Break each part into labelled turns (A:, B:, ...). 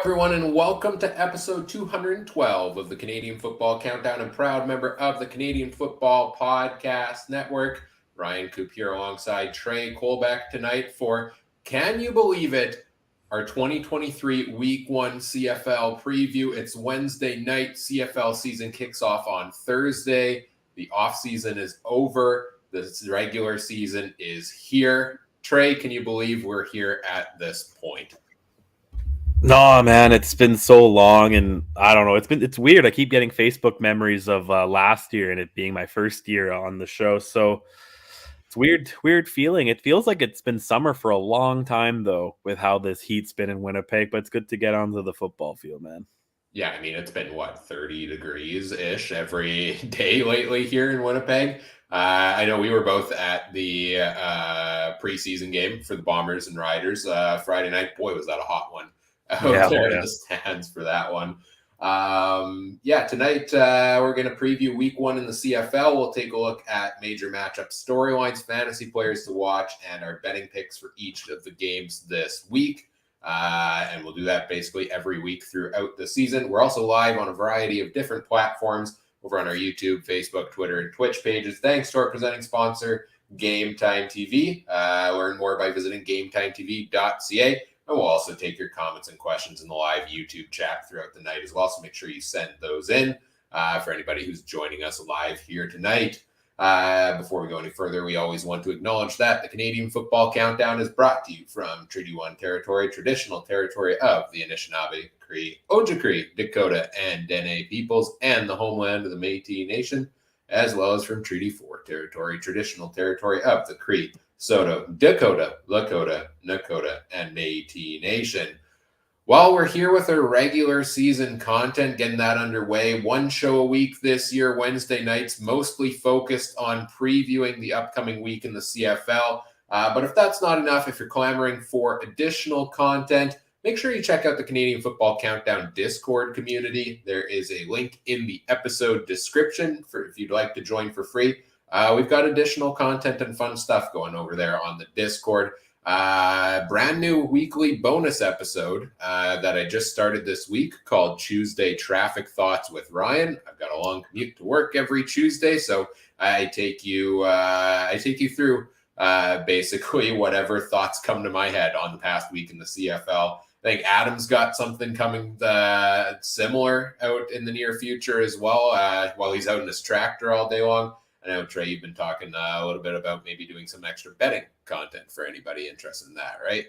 A: everyone, and welcome to episode 212 of the Canadian Football Countdown, and proud member of the Canadian Football Podcast Network. Ryan Coop here alongside Trey Colbeck tonight for, can you believe it, our 2023 Week 1 CFL preview. It's Wednesday night. CFL season kicks off on Thursday. The offseason is over. The regular season is here. Trey, can you believe we're here at this point?
B: No, man, it's been so long, and I don't know. It's weird. I keep getting Facebook memories of last year and it being my first year on the show. So it's weird feeling. It feels like it's been summer for a long time though, with how this heat's been in Winnipeg. But it's good to get onto the football field, man.
A: Yeah, I mean, it's been, 30 degrees-ish every day lately here in Winnipeg. I know we were both at the preseason game for the Bombers and Riders Friday night. Boy, was that a hot one out there in the stands for that one. Tonight we're going to preview Week 1 in the CFL. We'll take a look at major matchup storylines, fantasy players to watch, and our betting picks for each of the games this week. And we'll do that basically every week throughout the season. We're also live on a variety of different platforms over on our YouTube, Facebook, Twitter, and Twitch pages. Thanks to our presenting sponsor, Game Time TV. Learn more by visiting gametimetv.ca. And we'll also take your comments and questions in the live YouTube chat throughout the night as well. So make sure you send those in for anybody who's joining us live here tonight. Before we go any further, we always want to acknowledge that the Canadian Football Countdown is brought to you from Treaty 1 territory, traditional territory of the Anishinaabe, Cree, Ojibwe, Dakota, and Dene peoples, and the homeland of the Métis Nation, as well as from Treaty 4 territory, traditional territory of the Cree, Saulteaux, Dakota, Lakota, Nakota, and Métis Nation. While we're here with our regular season content, getting that underway, one show a week this year, Wednesday nights, mostly focused on previewing the upcoming week in the CFL. But if that's not enough, if you're clamoring for additional content, make sure you check out the Canadian Football Countdown Discord community. There is a link in the episode description for if you'd like to join for free. We've got additional content and fun stuff going over there on the Discord. Brand new weekly bonus episode that I just started this week called Tuesday Traffic Thoughts with Ryan. I've got a long commute to work every Tuesday, so I take you through basically whatever thoughts come to my head on the past week in the CFL. I think Adam's got something coming similar out in the near future as well, while he's out in his tractor all day long. I know, Trey, you've been talking a little bit about maybe doing some extra betting content for anybody interested in that, right?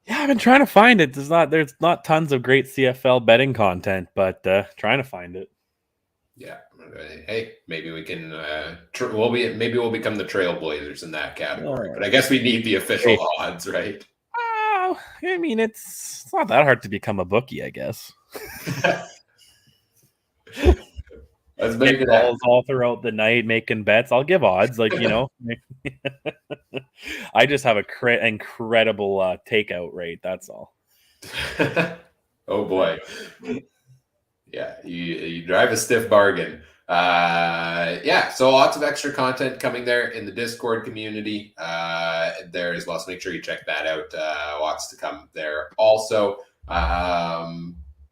B: Yeah, I've been trying to find it. There's not tons of great CFL betting content, but trying to find it.
A: Yeah. Hey, maybe we can. We'll become the Trailblazers in that category. But I guess we need the official odds, right?
B: I mean, it's not that hard to become a bookie, I guess.
A: Let's make it
B: all throughout the night making bets. I'll give odds, I just have a incredible takeout rate. That's all.
A: Oh boy, yeah, you drive a stiff bargain. So lots of extra content coming there in the Discord community there as well. So make sure you check that out. Lots to come there also.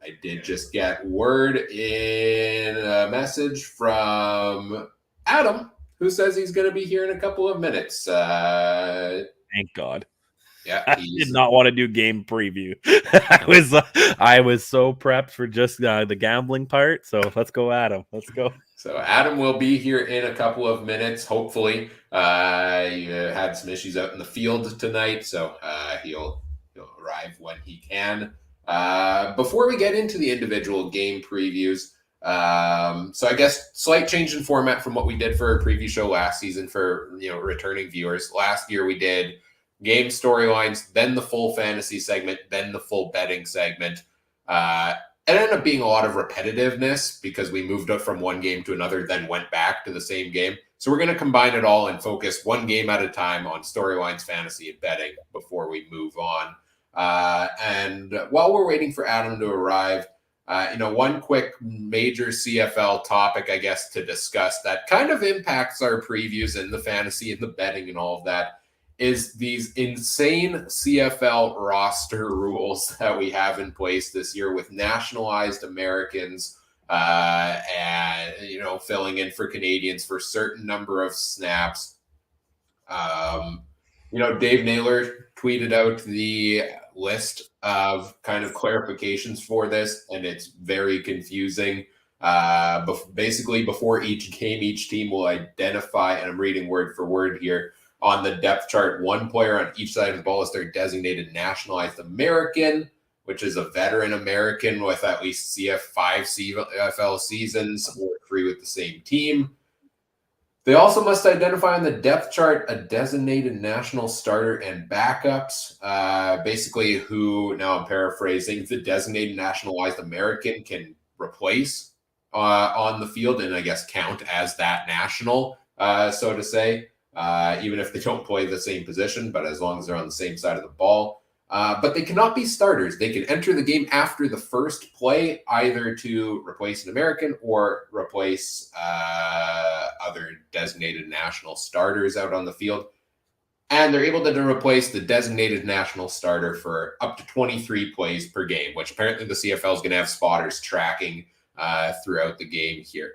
A: I did just get word in a message from Adam, who says he's going to be here in a couple of minutes.
B: Thank God.
A: Yeah,
B: I did not want to do game preview. I was so prepped for just the gambling part. So let's go, Adam. Let's go.
A: So Adam will be here in a couple of minutes. Hopefully, he had some issues out in the field tonight, so he'll arrive when he can. Before we get into the individual game previews, so I guess slight change in format from what we did for a preview show last season for returning viewers. Last year we did game storylines, then the full fantasy segment, then the full betting segment. It ended up being a lot of repetitiveness because we moved up from one game to another, then went back to the same game. So we're going to combine it all and focus one game at a time on storylines, fantasy, and betting before we move on. And while we're waiting for Adam to arrive, one quick major CFL topic, I guess, to discuss that kind of impacts our previews and the fantasy and the betting and all of that is these insane CFL roster rules that we have in place this year with nationalized Americans and filling in for Canadians for a certain number of snaps. Dave Naylor tweeted out the list of kind of clarifications for this, and it's very confusing. Basically, before each game, each team will identify, and I'm reading word for word here, on the depth chart, one player on each side of the ball is their designated nationalized American, which is a veteran American with at least five CFL seasons or 3 with the same team. They also must identify on the depth chart a designated national starter and backups. Basically, who, now I'm paraphrasing, the designated nationalized American can replace on the field and I guess count as that national, so to say, even if they don't play the same position, but as long as they're on the same side of the ball. But they cannot be starters. They can enter the game after the first play, either to replace an American or replace other designated national starters out on the field. And they're able to replace the designated national starter for up to 23 plays per game, which apparently the CFL is going to have spotters tracking throughout the game here.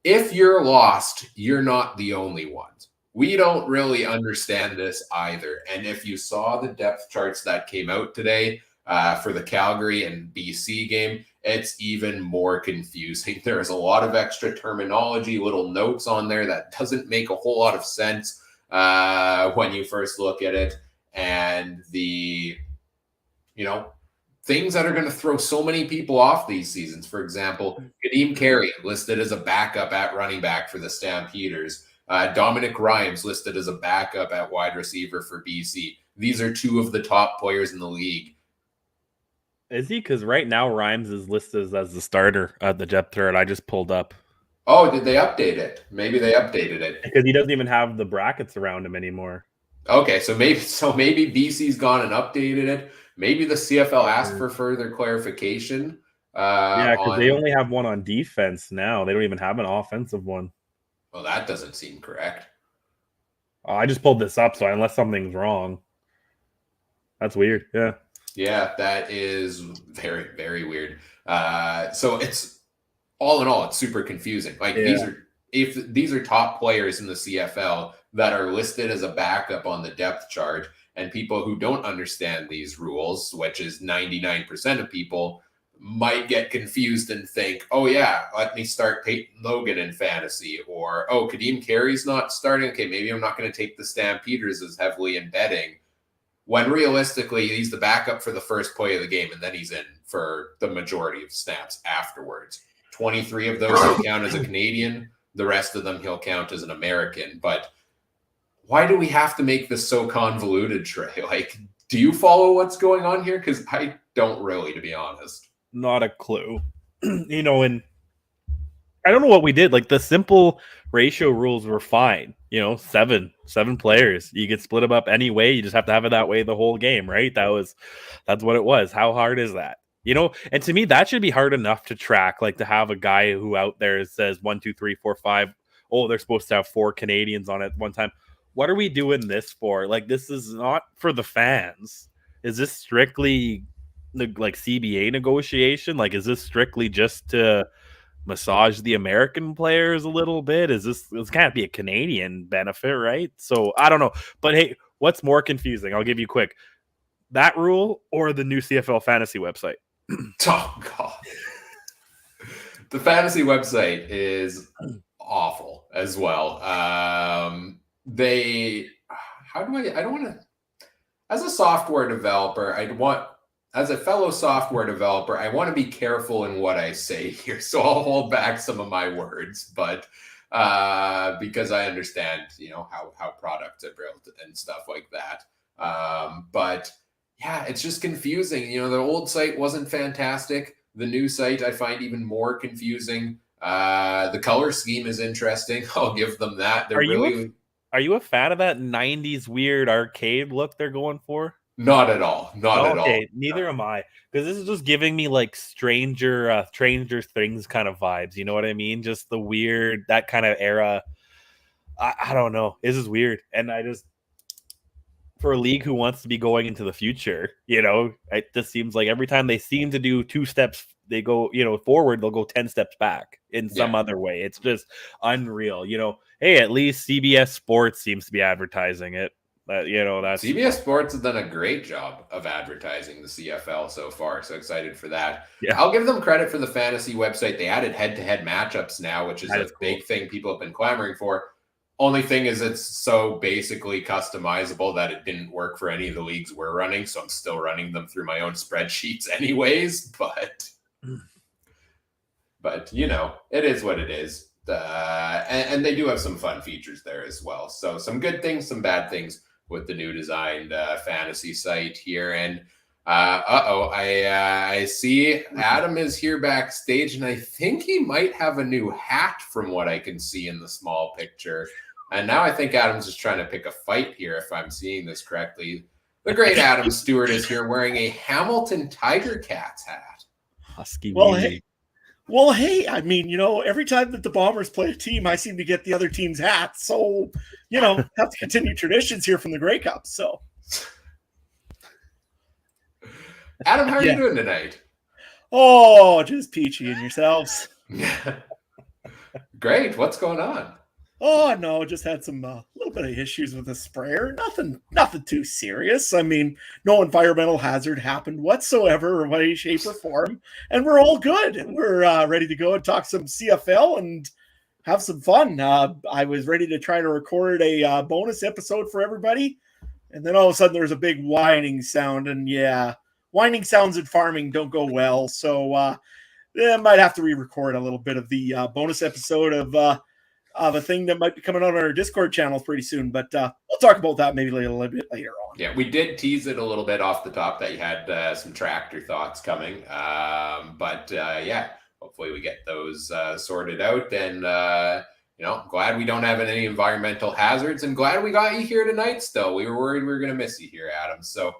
A: If you're lost, you're not the only ones. We don't really understand this either. And if you saw the depth charts that came out today for the Calgary and BC game, it's even more confusing. There's a lot of extra terminology, little notes on there that doesn't make a whole lot of sense when you first look at it. And the, things that are going to throw so many people off these seasons. For example, Kadeem Carey listed as a backup at running back for the Stampeders. Dominic Rhymes listed as a backup at wide receiver for BC. These are 2 of the top players in the league.
B: Is he? Because right now Rhymes is listed as the starter at the depth chart. I just pulled up.
A: Oh, did they update it? Maybe they updated it.
B: Because he doesn't even have the brackets around him anymore.
A: Okay, so maybe BC's gone and updated it. Maybe the CFL asked for further clarification.
B: Yeah, because they only have one on defense now. They don't even have an offensive one.
A: Well, that doesn't seem correct.
B: I just pulled this up, so unless something's wrong. That's weird. Yeah.
A: Yeah, that is very, very weird. So it's all in all, it's super confusing. Like these are top players in the CFL that are listed as a backup on the depth chart, and people who don't understand these rules, which is 99% of people, might get confused and think, oh yeah, let me start Peyton Logan in fantasy, or oh, Kadeem Carey's not starting. Okay, maybe I'm not going to take the Stampeders as heavily in betting. When realistically, he's the backup for the first play of the game, and then he's in for the majority of snaps afterwards. 23 of those he'll count as a Canadian. The rest of them he'll count as an American. But why do we have to make this so convoluted, Trey? Like, do you follow what's going on here? Because I don't really, to be honest.
B: Not a clue. And I don't know what we did. Like, the simple ratio rules were fine. 7 players. You could split them up any way. You just have to have it that way the whole game, right? That's what it was. How hard is that? And to me, that should be hard enough to track. Like, to have a guy who out there says 1, 2, 3, 4, 5. Oh, they're supposed to have 4 Canadians on it at one time. What are we doing this for? Like, this is not for the fans. Is this strictly like CBA negotiation? Like, is this strictly just to massage the American players a little bit? This can't be a Canadian benefit, right? So I don't know. But hey, what's more confusing? I'll give you quick. That rule or the new CFL fantasy website?
A: Oh God. The fantasy website is awful as well. I don't want to, as a software developer, as a fellow software developer, I want to be careful in what I say here. So I'll hold back some of my words, but because I understand, how products are built and stuff like that. But yeah, it's just confusing. The old site wasn't fantastic. The new site I find even more confusing. The color scheme is interesting. I'll give them that.
B: Are you a fan of that 90s weird arcade look they're going for?
A: Not at all. Not at all.
B: Okay, neither am I. Because this is just giving me like Stranger Things kind of vibes. You know what I mean? Just the weird, that kind of era. I don't know. This is weird. And for a league who wants to be going into the future. It just seems like every time they seem to do 2 steps, they go, forward, they'll go 10 steps back in some other way. It's just unreal. Hey, at least CBS Sports seems to be advertising it. That's
A: CBS Sports has done a great job of advertising the CFL so far. So excited for that.
B: Yeah.
A: I'll give them credit for the fantasy website. They added head-to-head matchups now, which is a big thing people have been clamoring for. Only thing is it's so basically customizable that it didn't work for any of the leagues we're running. So I'm still running them through my own spreadsheets anyways. But it is what it is. And they do have some fun features there as well. So some good things, some bad things with the new designed fantasy site here. And I see Adam is here backstage, and I think he might have a new hat from what I can see in the small picture. And now I think Adam's just trying to pick a fight here, if I'm seeing this correctly. The great Adam Stewart is here wearing a Hamilton Tiger Cats hat.
B: Husky.
C: Well, hey, I mean, every time that the Bombers play a team, I seem to get the other team's hats. So, have to continue traditions here from the Grey Cup. So,
A: Adam, how are you doing tonight?
C: Oh, just peachy and yourselves.
A: Great. What's going on?
C: Oh, no, just had some little bit of issues with the sprayer. Nothing too serious. I mean, no environmental hazard happened whatsoever, or way, shape, or form. And we're all good. We're ready to go and talk some CFL and have some fun. I was ready to try to record a bonus episode for everybody. And then all of a sudden there's a big whining sound. And whining sounds in farming don't go well. So I might have to re-record a little bit of the bonus episode of a thing that might be coming on our Discord channels pretty soon, but we'll talk about that maybe a little bit later on.
A: Yeah, we did tease it a little bit off the top that you had some tractor thoughts coming, but hopefully we get those sorted out. And glad we don't have any environmental hazards, and glad we got you here tonight. Still, we were worried we were going to miss you here, Adam. So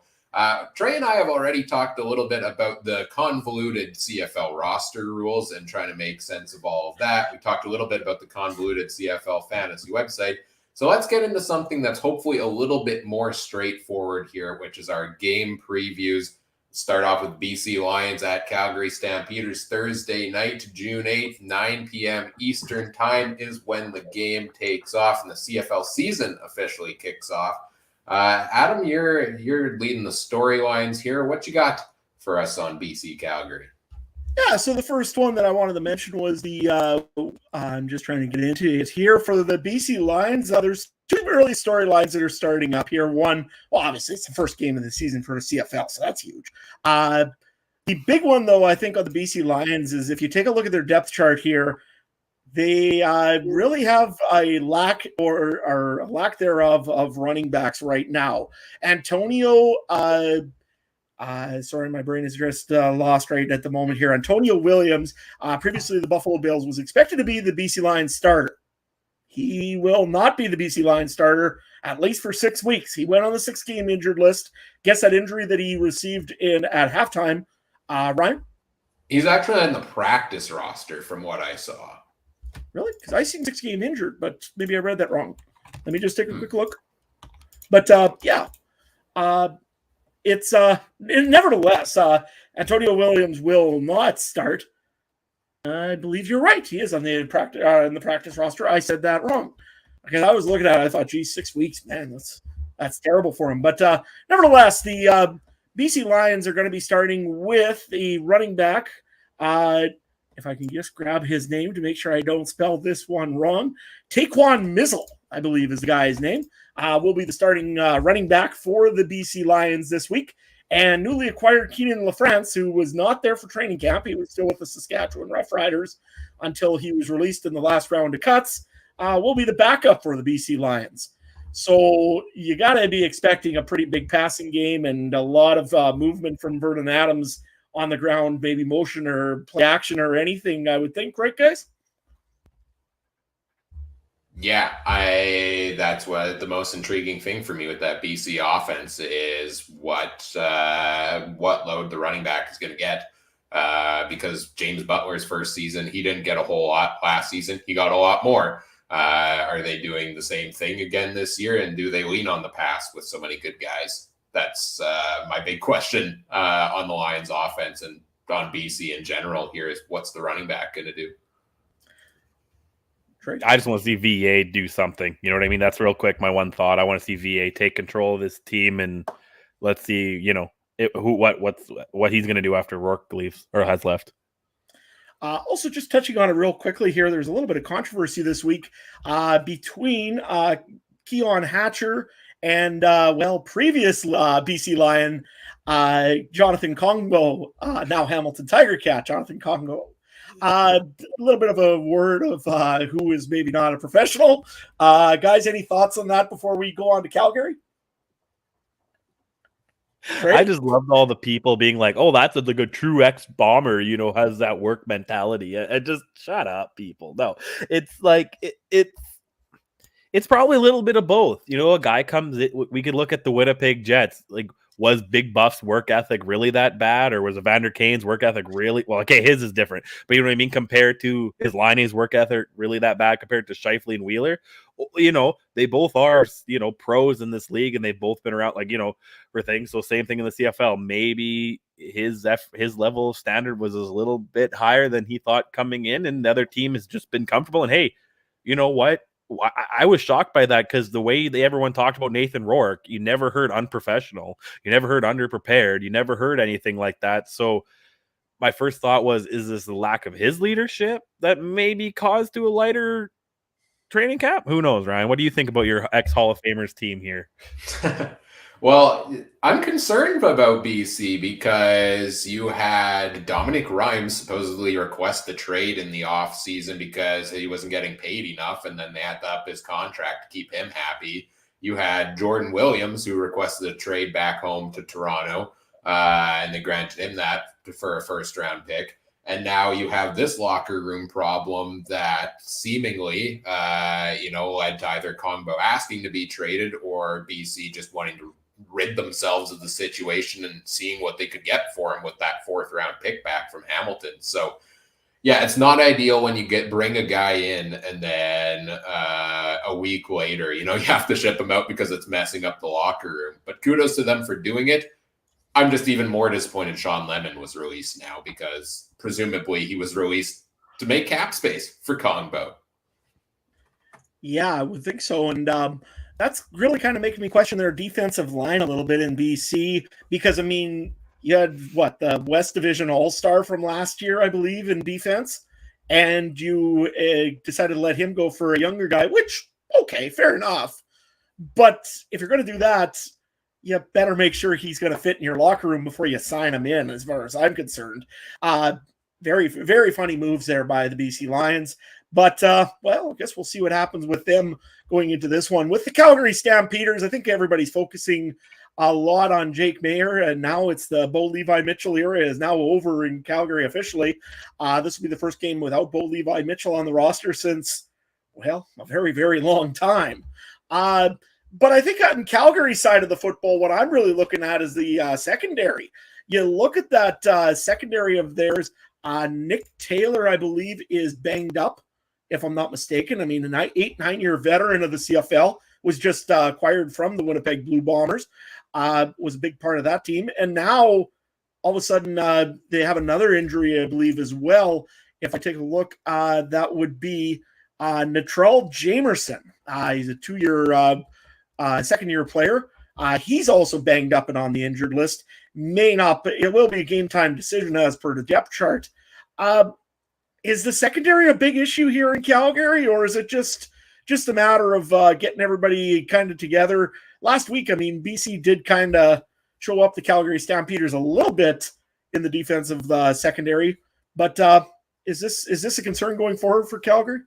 A: Trey and I have already talked a little bit about the convoluted CFL roster rules and trying to make sense of all of that. We talked a little bit about the convoluted CFL fantasy website. So let's get into something that's hopefully a little bit more straightforward here, which is our game previews. Start off with BC Lions at Calgary Stampeders Thursday night, June 8th, 9 p.m. Eastern time is when the game takes off and the CFL season officially kicks off. Adam, you're leading the storylines here. What you got for us on BC Calgary?
C: Yeah, so the first one that I wanted to mention was the I'm just trying to get into it here for the BC Lions. There's 2 early storylines that are starting up here. One, well, obviously it's the first game of the season for the CFL, so that's huge. The big one, though, I think on the BC Lions is if you take a look at their depth chart here, they really have a lack or a lack thereof of running backs right now. Antonio, sorry, my brain is just lost right at the moment here. Antonio Williams, previously the Buffalo Bills, was expected to be the BC Lions starter. He will not be the BC Lions starter, at least for 6 weeks. He went on the 6-game injured list. Guess that injury that he received at halftime. Ryan?
A: He's actually on the practice roster from what I saw.
C: Really? Because I seen 6-game injured, but maybe I read that wrong. Let me just take a quick look. But it's nevertheless Antonio Williams will not start. I believe you're right. He is on the practice roster. I said that wrong because I was looking at it. I thought, geez, 6 weeks, man, that's terrible for him. But nevertheless, the BC Lions are going to be starting with the running back. If I can just grab his name to make sure I don't spell this one wrong. Taquan Mizzle, I believe is the guy's name, will be the starting running back for the BC Lions this week. And newly acquired Keenan LaFrance, who was not there for training camp. He was still with the Saskatchewan Roughriders until he was released in the last round of cuts, will be the backup for the BC Lions. So you got to be expecting a pretty big passing game and a lot of movement from Vernon Adams on the ground, maybe motion or play action or anything, I would think, right, guys?
A: Yeah, that's what the most intriguing thing for me with that BC offense is what load the running back is going to get. Because James Butler's first season, he didn't get a whole lot last season. He got a lot more. Are they doing the same thing again this year? And do they lean on the pass with so many good guys? That's my big question on the Lions offense and on BC in general here is what's the running back going to do?
B: I just want to see VA do something. You know what I mean? That's real quick. My one thought. I want to see VA take control of this team, and let's see, what he's going to do after Rourke leaves or has left.
C: Also, just touching on it real quickly here, there's a little bit of controversy this week between Keon Hatcher and, previous BC Lion, Jonathan Congo, now Hamilton Tiger Cat, Jonathan Congo. A little bit of a word of who is maybe not a professional. Guys, any thoughts on that before we go on to Calgary?
B: Right? I just loved all the people being like, "Oh, that's like a true ex-bomber, has that work mentality." And just shut up, people. No, it's like it's probably a little bit of both. A guy comes in, we could look at the Winnipeg Jets. Like, was Big Buff's work ethic really that bad, or was Evander Kane's work ethic really well? Okay, his is different, but you know what I mean. Compared to his Liney's work ethic, really that bad compared to Scheifele and Wheeler? They both are pros in this league, and they've both been around for things. So same thing in the CFL. Maybe his level of standard was a little bit higher than he thought coming in, and the other team has just been comfortable. And hey, you know what? I was shocked by that because the way everyone talked about Nathan Rourke, you never heard unprofessional, you never heard underprepared, you never heard anything like that. So my first thought was, is this the lack of his leadership that maybe caused to a lighter training camp? Who knows, Ryan? What do you think about your ex-Hall of Famers team here?
A: Well, I'm concerned about BC because you had Dominic Rhymes supposedly request the trade in the offseason because he wasn't getting paid enough, and then they had to up his contract to keep him happy. You had Jordan Williams, who requested a trade back home to Toronto, and they granted him that for a first-round pick. And now you have this locker room problem that seemingly, led to either Combo asking to be traded or BC just wanting to rid themselves of the situation and seeing what they could get for him with that 4th round pick back from Hamilton. So, yeah, it's not ideal when you bring a guy in and then a week later, you have to ship him out because it's messing up the locker room. But kudos to them for doing it. I'm just even more disappointed Sean Lemon was released now because presumably he was released to make cap space for Kongbo.
C: Yeah, I would think so. And that's really kind of making me question their defensive line a little bit in BC because, you had the West Division All-Star from last year, I believe, in defense, and you decided to let him go for a younger guy, which, okay, fair enough. But if you're going to do that, you better make sure he's going to fit in your locker room before you sign him in, as far as I'm concerned. Very, very funny moves there by the BC Lions. But, I guess we'll see what happens with them going into this one. With the Calgary Stampeders, I think everybody's focusing a lot on Jake Mayer, and now it's the Bo Levi Mitchell era is now over in Calgary officially. This will be the first game without Bo Levi Mitchell on the roster since, a very, very long time. But I think on Calgary's side of the football, what I'm really looking at is the secondary. You look at that secondary of theirs. Nick Taylor, I believe, is banged up, if I'm not mistaken. An 8-9-year veteran of the CFL was just acquired from the Winnipeg Blue Bombers, was a big part of that team. And now, all of a sudden, they have another injury, I believe, as well. If I take a look, that would be Natrell Jamerson. He's a 2-year second-year player. He's also banged up and on the injured list. It will be a game-time decision as per the depth chart. Is the secondary a big issue here in Calgary, or is it just a matter of getting everybody kind of together? Last week, BC did kind of show up the Calgary Stampeders a little bit in the defensive secondary, but is this a concern going forward for Calgary?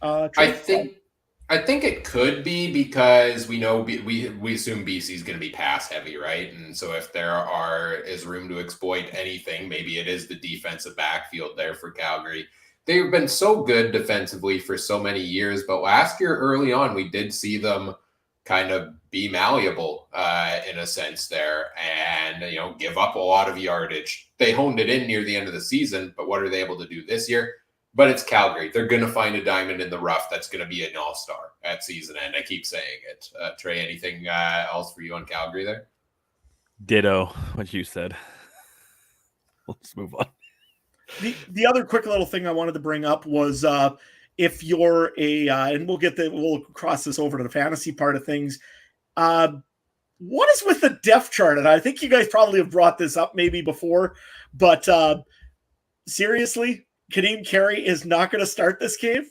A: I think it could be because we know we assume BC is going to be pass heavy, right? And so if there is room to exploit anything, maybe it is the defensive backfield there for Calgary. They've been so good defensively for so many years, but last year early on, we did see them kind of be malleable in a sense there and, give up a lot of yardage. They honed it in near the end of the season, but what are they able to do this year? but it's Calgary. They're going to find a diamond in the rough that's going to be an all-star at season end. I keep saying it. Trey, anything else for you on Calgary there?
B: Ditto what you said. Let's move on.
C: The other quick little thing I wanted to bring up was if you're and we'll cross this over to the fantasy part of things. What is with the depth chart? And I think you guys probably have brought this up maybe before, but seriously, Kadeem Carey is not going to start this game?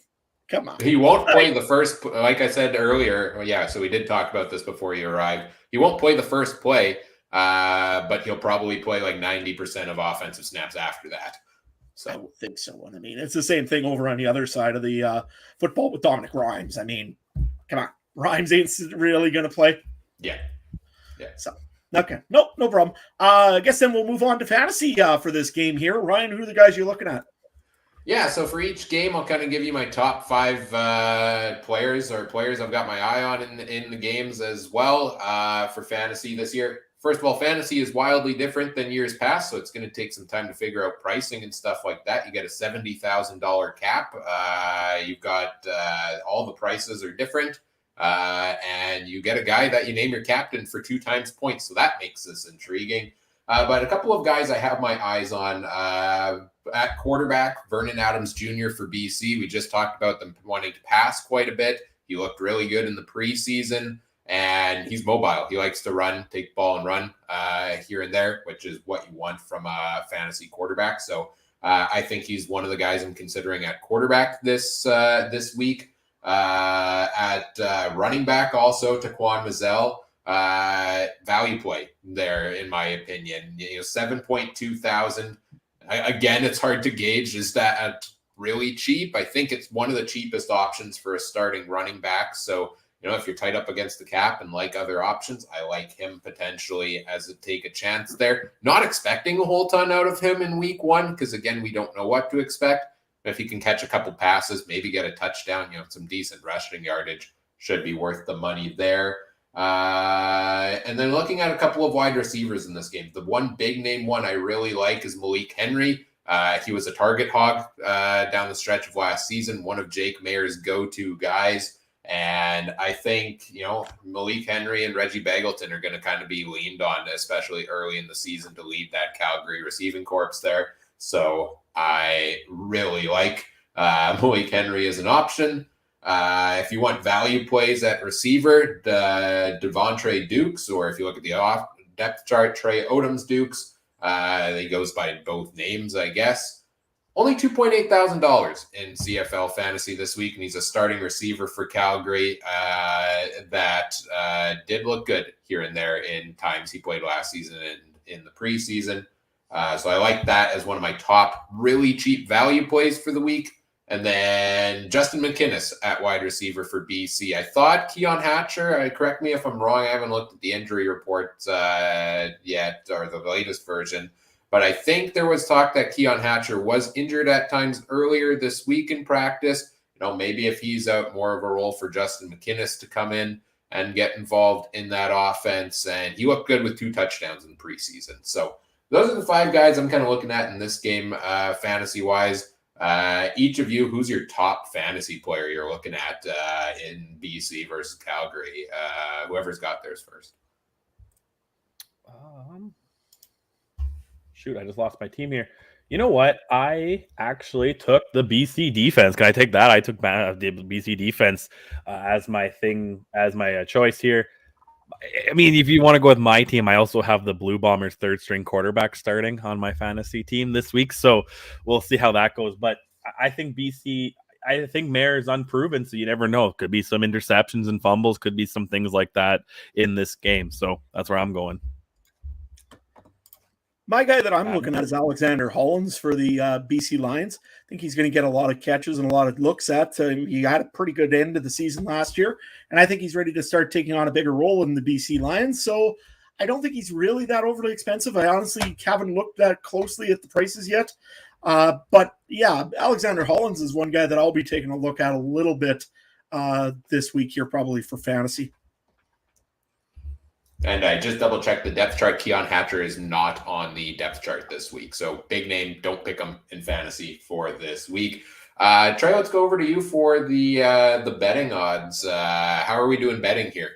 C: Come on.
A: He won't play the first, like I said earlier. Yeah, so we did talk about this before you arrived. He won't play the first play, but he'll probably play like 90% of offensive snaps after that. So
C: I would think so. I mean, it's the same thing over on the other side of the football with Dominic Rhymes. I mean, come on. Rhymes ain't really going to play.
A: Yeah.
C: So, okay. No problem. I guess then we'll move on to fantasy for this game here. Ryan, who are the guys you're looking at?
A: Yeah, so for each game, I'll kind of give you my top 5 players I've got my eye on in the games as well for fantasy this year. First of all, fantasy is wildly different than years past, so it's going to take some time to figure out pricing and stuff like that. You get a $70,000 cap. You've got all the prices are different, and you get a guy that you name your captain for 2 times points, so that makes this intriguing. But a couple of guys I have my eyes on at quarterback, Vernon Adams Jr. for BC. We just talked about them wanting to pass quite a bit. He looked really good in the preseason. And he's mobile. He likes to run, take the ball and run here and there, which is what you want from a fantasy quarterback. So I think he's one of the guys I'm considering at quarterback this week. At running back, also Taquan Mazzell, value play there, in my opinion. 7.2 thousand. Again, it's hard to gauge. Is that really cheap? I think it's one of the cheapest options for a starting running back. So if you're tight up against the cap and like other options, I like him potentially as a take a chance there. Not expecting a whole ton out of him in week 1 because, again, we don't know what to expect. If he can catch a couple passes, maybe get a touchdown, some decent rushing yardage, should be worth the money there. And then looking at a couple of wide receivers in this game, the one big name one I really like is Malik Henry. He was a target hog down the stretch of last season, one of Jake Mayer's go-to guys. And I think, Malik Henry and Reggie Bagleton are going to kind of be leaned on, especially early in the season, to lead that Calgary receiving corps there. So I really like Malik Henry as an option. If you want value plays at receiver, Devontre Dukes, or if you look at the off depth chart, Trey Odoms Dukes, he goes by both names, I guess. Only $2.8 thousand in CFL fantasy this week, and he's a starting receiver for Calgary that did look good here and there in times he played last season and in the preseason. So I like that as one of my top really cheap value plays for the week. And then Justin McInnis at wide receiver for BC. I thought Keon Hatcher, correct me if I'm wrong, I haven't looked at the injury report yet, or the latest version. But I think there was talk that Keon Hatcher was injured at times earlier this week in practice. Maybe if he's out, more of a role for Justin McInnis to come in and get involved in that offense. And he looked good with 2 touchdowns in preseason. So those are the 5 guys I'm kind of looking at in this game, fantasy-wise. Each of you, who's your top fantasy player you're looking at in BC versus Calgary? Whoever's got theirs first.
B: Shoot, I just lost my team here. You know what? I actually took the BC defense. Can I take that? I took the BC defense as my thing, as my choice here. I mean, if you want to go with my team, I also have the Blue Bombers 3rd string quarterback starting on my fantasy team this week. So we'll see how that goes. But I think Mayer is unproven, so you never know. Could be some interceptions and fumbles, could be some things like that in this game. So that's where I'm going.
C: My guy that I'm looking at is Alexander Hollins for the BC Lions. I think he's going to get a lot of catches and a lot of looks at. He had a pretty good end of the season last year, and I think he's ready to start taking on a bigger role in the BC Lions. So I don't think he's really that overly expensive. I honestly haven't looked that closely at the prices yet. But yeah, Alexander Hollins is one guy that I'll be taking a look at a little bit this week here, probably for fantasy.
A: And I just double-checked the depth chart. Keon Hatcher is not on the depth chart this week. So big name, don't pick him in fantasy for this week. Trey, let's go over to you for the betting odds. How are we doing betting here?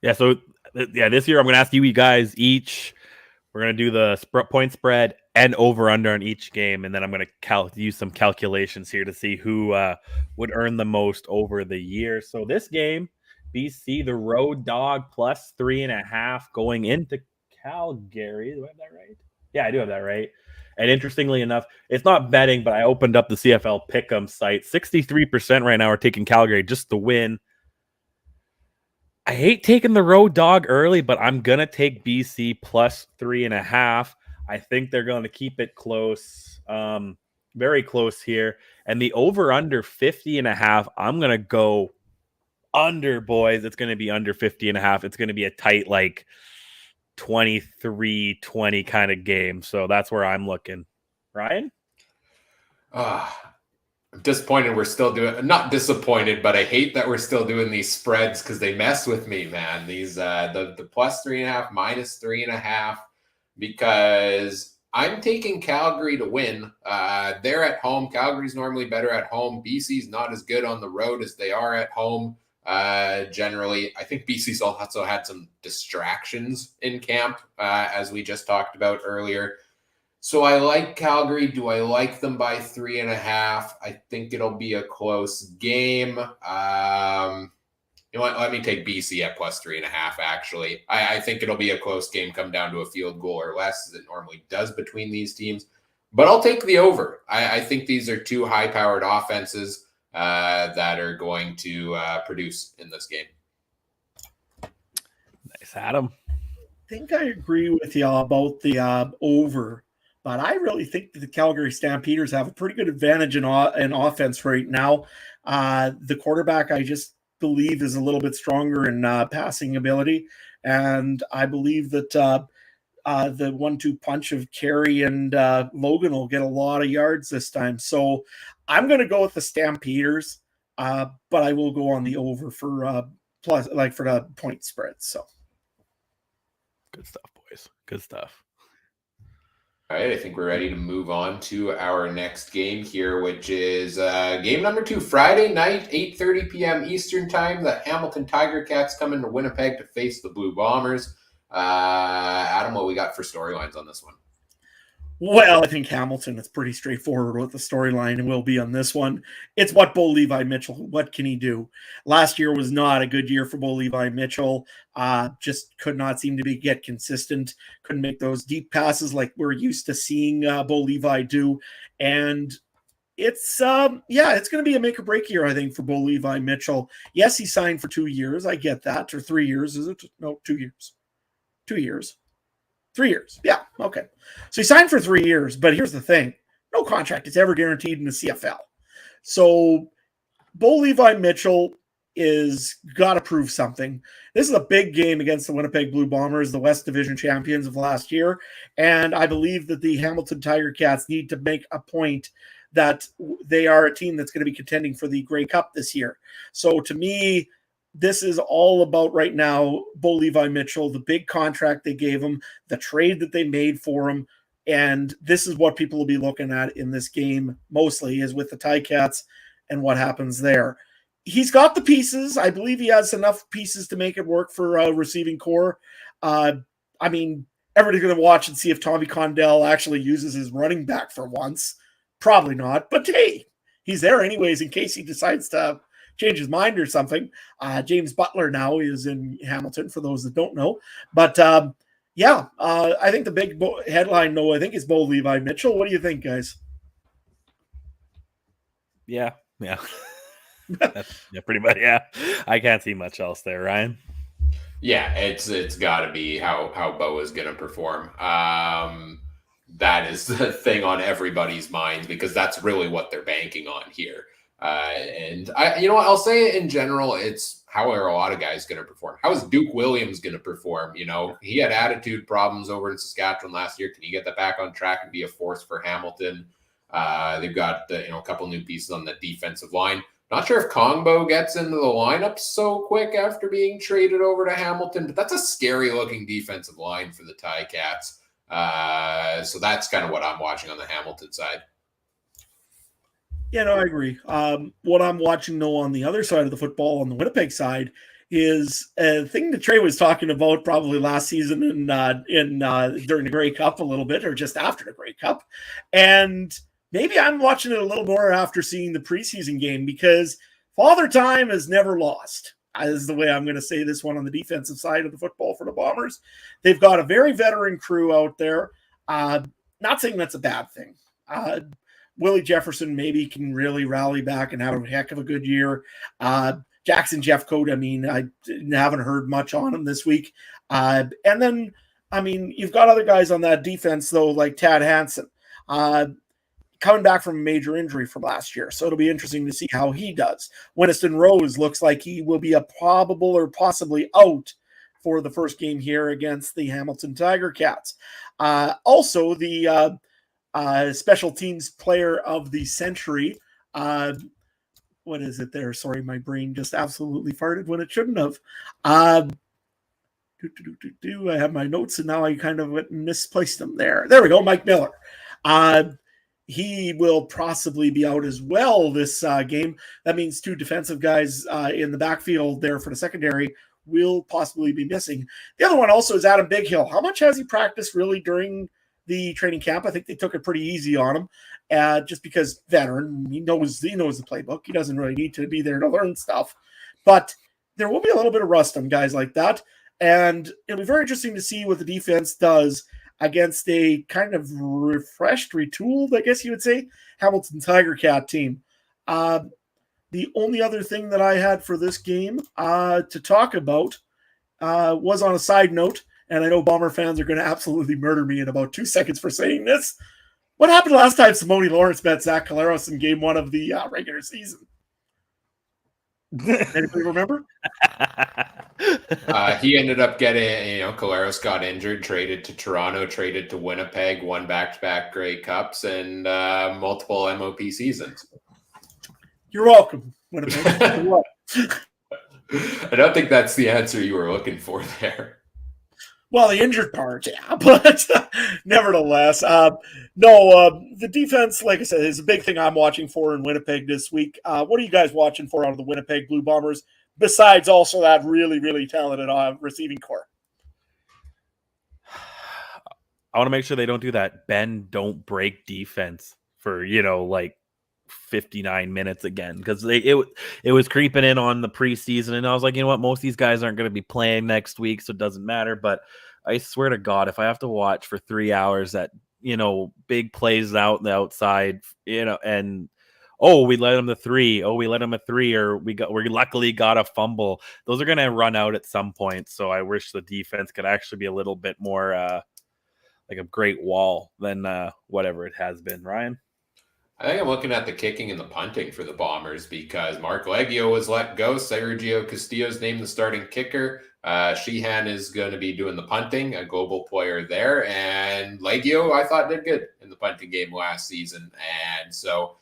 B: Yeah, so this year I'm going to ask you guys each. We're going to do the point spread and over-under on each game, and then I'm going to use some calculations here to see who would earn the most over the year. So this game, BC, the road dog, plus 3.5 going into Calgary. Do I have that right? Yeah, I do have that right. And interestingly enough, it's not betting, but I opened up the CFL Pick'em site. 63% right now are taking Calgary just to win. I hate taking the road dog early, but I'm going to take BC plus 3.5. I think they're going to keep it close, very close here. And the over-under 50.5, I'm going to go under, boys. It's going to be under 50.5. It's going to be a tight, 23-20 kind of game. So that's where I'm looking. Ryan?
A: I'm disappointed we're still doing, not disappointed, but I hate that we're still doing these spreads because they mess with me, man. These the plus 3.5, minus 3.5, because I'm taking Calgary to win. They're at home. Calgary's normally better at home. BC's not as good on the road as they are at home. Generally, I think BC's also had some distractions in camp, as we just talked about earlier. So I like Calgary. Do I like them by 3.5? I think it'll be a close game. You know what? Let me take BC at plus 3.5, actually. I think it'll be a close game, come down to a field goal or less, as it normally does between these teams. But I'll take the over. I think these are two high-powered offenses that are going to produce in this game.
B: Nice, Adam.
C: I think I agree with you about the over. But I really think that the Calgary Stampeders have a pretty good advantage in offense right now. The quarterback, I just believe, is a little bit stronger in passing ability. And I believe that the 1-2 punch of Carey and Logan will get a lot of yards this time. So I'm going to go with the Stampeders, but I will go on the over for for the point spread. So
B: good stuff, boys. Good stuff.
A: All right, I think we're ready to move on to our next game here, which is game number 2, Friday night, 8:30 p.m. Eastern Time. The Hamilton Tiger Cats come into Winnipeg to face the Blue Bombers. Adam, what we got for storylines on this one?
C: Well, I think Hamilton, it's pretty straightforward what the storyline will be on this one. It's what Bo Levi Mitchell, what can he do? Last year was not a good year for Bo Levi Mitchell. Just could not seem to get consistent. Couldn't make those deep passes like we're used to seeing Bo Levi do. And it's going to be a make or break year, I think, for Bo Levi Mitchell. Yes, he signed for 2 years. I get that. Or 3 years. Is it? No, 2 years. 2 years. 3 years. Yeah. Okay. So he signed for 3 years, but here's the thing. No contract is ever guaranteed in the CFL. So Bo Levi Mitchell is got to prove something. This is a big game against the Winnipeg Blue Bombers, the West Division champions of last year. And I believe that the Hamilton Tiger Cats need to make a point that they are a team that's going to be contending for the Grey Cup this year. So to me, this is all about right now, Bo Levi Mitchell, the big contract they gave him, the trade that they made for him. And this is what people will be looking at in this game mostly, is with the Ticats and what happens there. He's got the pieces. I believe he has enough pieces to make it work for receiving core. I mean, everybody's going to watch and see if Tommy Condell actually uses his running back for once. Probably not. But hey, he's there anyways in case he decides to change his mind or something. James Butler now is in Hamilton, for those that don't know. But I think the big headline, though, I think is Bo Levi Mitchell. What do you think, guys?
B: Yeah. Pretty much. Yeah, I can't see much else there, Ryan.
A: Yeah, it's got to be how Bo is going to perform. That is the thing on everybody's mind, because that's really what they're banking on here. And I'll say in general, it's how are a lot of guys going to perform? How is Duke Williams going to perform? He had attitude problems over in Saskatchewan last year. Can he get that back on track and be a force for Hamilton? They've got a couple new pieces on the defensive line. Not sure if Kongbo gets into the lineup so quick after being traded over to Hamilton, but that's a scary looking defensive line for the Ticats. So that's kind of what I'm watching on the Hamilton side.
C: Yeah, no, I agree. What I'm watching, though, on the other side of the football, on the Winnipeg side, is a thing that Trey was talking about probably last season in during the Grey Cup a little bit, or just after the Grey Cup, and maybe I'm watching it a little more after seeing the preseason game because Father Time is never lost. Is the way I'm going to say this one on the defensive side of the football for the Bombers. They've got a very veteran crew out there. Not saying that's a bad thing. Willie Jefferson maybe can really rally back and have a heck of a good year. Jackson Jeffcoat, I mean, I haven't heard much on him this week. And then, I mean, you've got other guys on that defense, though, like Tad Hansen, coming back from a major injury from last year. So it'll be interesting to see how he does. Winston Rose looks like he will be a probable or possibly out for the first game here against the Hamilton Tiger Cats. Also, the special teams player of the century. What is it there? Sorry, my brain just absolutely farted when it shouldn't have. I have my notes and now I kind of misplaced them there. There we go, Mike Miller. He will possibly be out as well this game. That means two defensive guys in the backfield there for the secondary will possibly be missing. The other one also is Adam Bighill. How much has he practiced really during the training camp? I think they took it pretty easy on him, just because veteran. He knows the playbook. He doesn't really need to be there to learn stuff. But there will be a little bit of rust on guys like that. And it'll be very interesting to see what the defense does against a kind of refreshed, retooled, I guess you would say, Hamilton Tiger Cat team. The only other thing that I had for this game to talk about was on a side note, and I know Bomber fans are going to absolutely murder me in about 2 seconds for saying this. What happened last time Simone Lawrence met Zach Collaros in game 1 of the regular season? Anybody remember?
A: He ended up getting, Collaros got injured, traded to Toronto, traded to Winnipeg, won back-to-back Grey Cups and multiple MOP seasons.
C: You're welcome, Winnipeg.
A: I don't think that's the answer you were looking for there.
C: Well, the injured part, yeah, but nevertheless, the defense, like I said, is a big thing I'm watching for in Winnipeg this week. What are you guys watching for out of the Winnipeg Blue Bombers, besides also that really, really talented receiving core?
B: I want to make sure they don't do that bend, don't break defense for, 59 minutes again, because it was creeping in on the preseason, and I was like, you know what, most of these guys aren't going to be playing next week, so it doesn't matter. But I swear to God, if I have to watch for 3 hours that big plays out the outside, and we let him the 3, we let him a 3, or we luckily got a fumble, those are going to run out at some point. So I wish the defense could actually be a little bit more like a great wall than whatever it has been. Ryan?
A: I think I'm looking at the kicking and the punting for the Bombers because Mark Leggio was let go. Sergio Castillo's named the starting kicker. Sheehan is going to be doing the punting, a global player there. And Leggio, I thought, did good in the punting game last season. And so,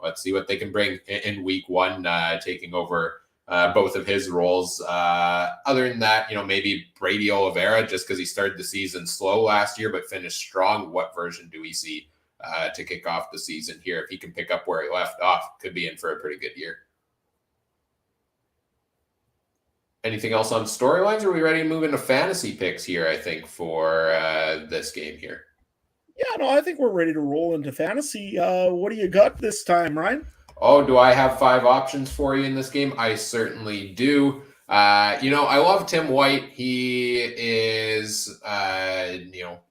A: let's see what they can bring in week 1, taking over both of his roles. Other than that, maybe Brady Oliveira, just because he started the season slow last year but finished strong. What version do we see to kick off the season here? If he can pick up where he left off, could be in for a pretty good year. Anything else on storylines? Are we ready to move into fantasy picks here, I think, for this game here?
C: Yeah, no, I think we're ready to roll into fantasy. What do you got this time, Ryan?
A: Oh, do I have 5 options for you in this game? I certainly do. I love Tim White. He is,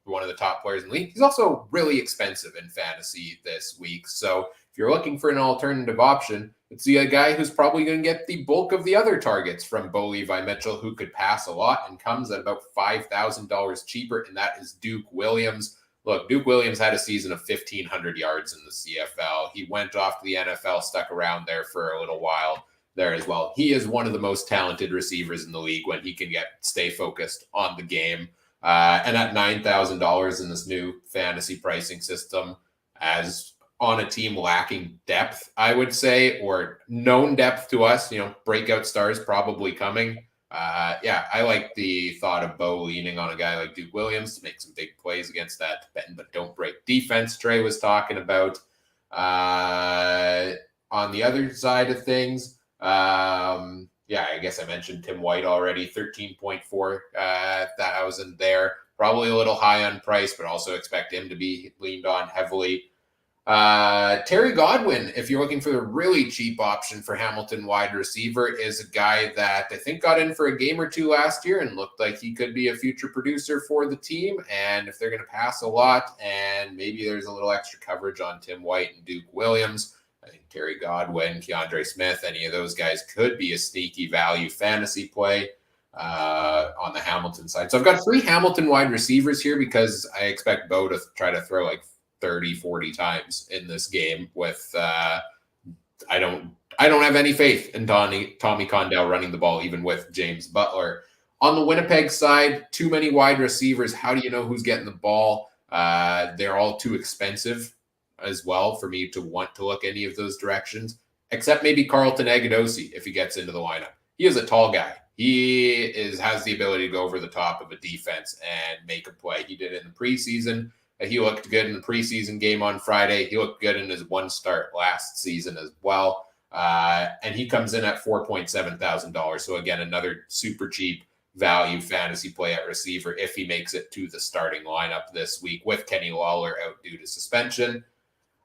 A: one of the top players in the league. He's also really expensive in fantasy this week. So if you're looking for an alternative option, it's the guy who's probably going to get the bulk of the other targets from Bo Levi Mitchell, who could pass a lot and comes at about $5,000 cheaper, and that is Duke Williams. Look, Duke Williams had a season of 1,500 yards in the CFL. He went off to the NFL, stuck around there for a little while there as well. He is one of the most talented receivers in the league when he can stay focused on the game. And at $9,000 in this new fantasy pricing system, as on a team lacking depth, I would say, or known depth to us, breakout stars probably coming. I like the thought of Bo leaning on a guy like Duke Williams to make some big plays against that bend but don't break defense Trey was talking about. On the other side of things, I guess I mentioned Tim White already, 13.4 thousand there. Probably a little high on price, but also expect him to be leaned on heavily. Terry Godwin, if you're looking for the really cheap option for Hamilton wide receiver, is a guy that I think got in for a game or two last year and looked like he could be a future producer for the team. And if they're going to pass a lot and maybe there's a little extra coverage on Tim White and Duke Williams, I think Terry Godwin, Keandre Smith, any of those guys could be a sneaky value fantasy play on the Hamilton side. So I've got 3 Hamilton wide receivers here because I expect Bo to try to throw like 30, 40 times in this game with I don't have any faith in Tommy Condell running the ball, even with James Butler. On the Winnipeg side, too many wide receivers. How do you know who's getting the ball? They're all too expensive as well for me to want to look any of those directions, except maybe Carlton Agudosi if he gets into the lineup. He is a tall guy. He has the ability to go over the top of a defense and make a play. He did it in the preseason. He looked good in the preseason game on Friday. He looked good in his one start last season as well. And he comes in at $4,700. So again, another super cheap value fantasy play at receiver if he makes it to the starting lineup this week with Kenny Lawler out due to suspension.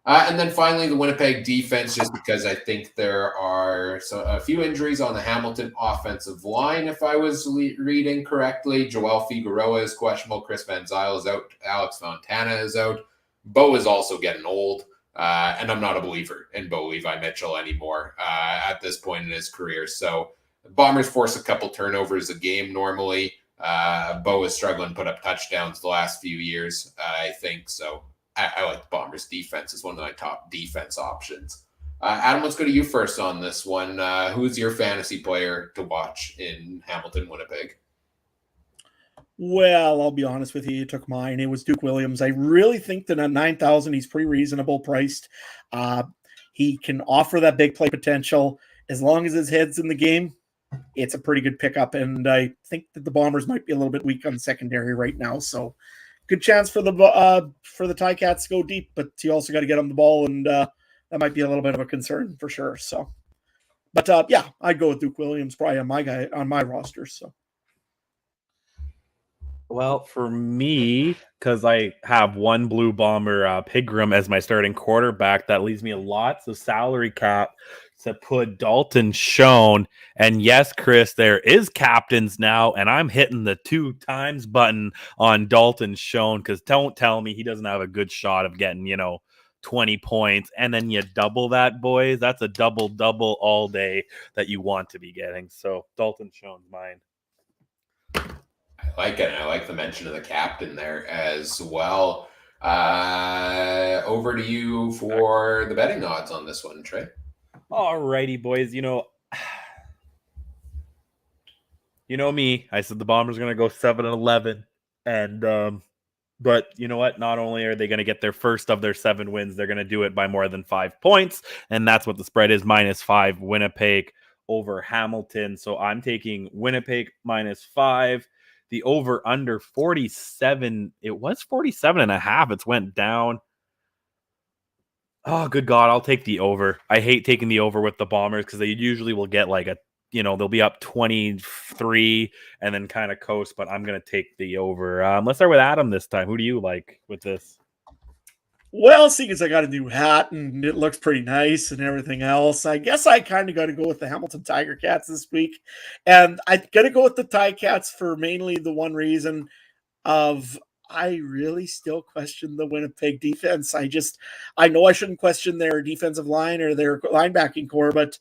A: And then finally, the Winnipeg defense, just because I think there are a few injuries on the Hamilton offensive line, if I was reading correctly. Joel Figueroa is questionable. Chris Van Zyl is out. Alex Fontana is out. Bo is also getting old. And I'm not a believer in Bo Levi Mitchell anymore at this point in his career. So the Bombers force a couple turnovers a game normally. Bo is struggling to put up touchdowns the last few years, I think. So I like the Bombers defense as one of my top defense options. Adam, let's go to you first on this one. Who's your fantasy player to watch in Hamilton, Winnipeg?
C: Well, I'll be honest with you. You took mine. It was Duke Williams. I really think that at 9,000, he's pretty reasonable priced. He can offer that big play potential as long as his head's in the game. It's a pretty good pickup, and I think that the Bombers might be a little bit weak on secondary right now. So, good chance for the Ticats to go deep, but you also got to get them the ball, and that might be a little bit of a concern for sure. So, but I'd go with Duke Williams probably on my roster. So,
B: well, for me, because I have one Blue Bomber Pigram as my starting quarterback, that leaves me lots of salary cap to put Dalton Schoen. And yes, Chris, there is captains now, and I'm hitting the 2 times button on Dalton Schoen because don't tell me he doesn't have a good shot of getting, 20 points. And then you double that, boys. That's a double all day that you want to be getting. So Dalton Schoen's mine.
A: I like it. And I like the mention of the captain there as well. Over to you for the betting odds on this one, Trey.
B: All righty, boys. You know me. I said the Bombers are going to go 7-11. And, but you know what? Not only are they going to get their first of their 7 wins, they're going to do it by more than 5 points. And that's what the spread is, -5 Winnipeg over Hamilton. So I'm taking Winnipeg -5. The over under 47. It was 47.5. It's went down. Oh, good God. I'll take the over. I hate taking the over with the Bombers because they usually will get like they'll be up 23 and then kind of coast, but I'm going to take the over. Let's start with Adam this time. Who do you like with this?
C: Well, seeing as I got a new hat and it looks pretty nice and everything else, I guess I kind of got to go with the Hamilton Tiger Cats this week. And I'm going to go with the Ticats for mainly the one reason of I really still question the Winnipeg defense. I know I shouldn't question their defensive line or their linebacking core, but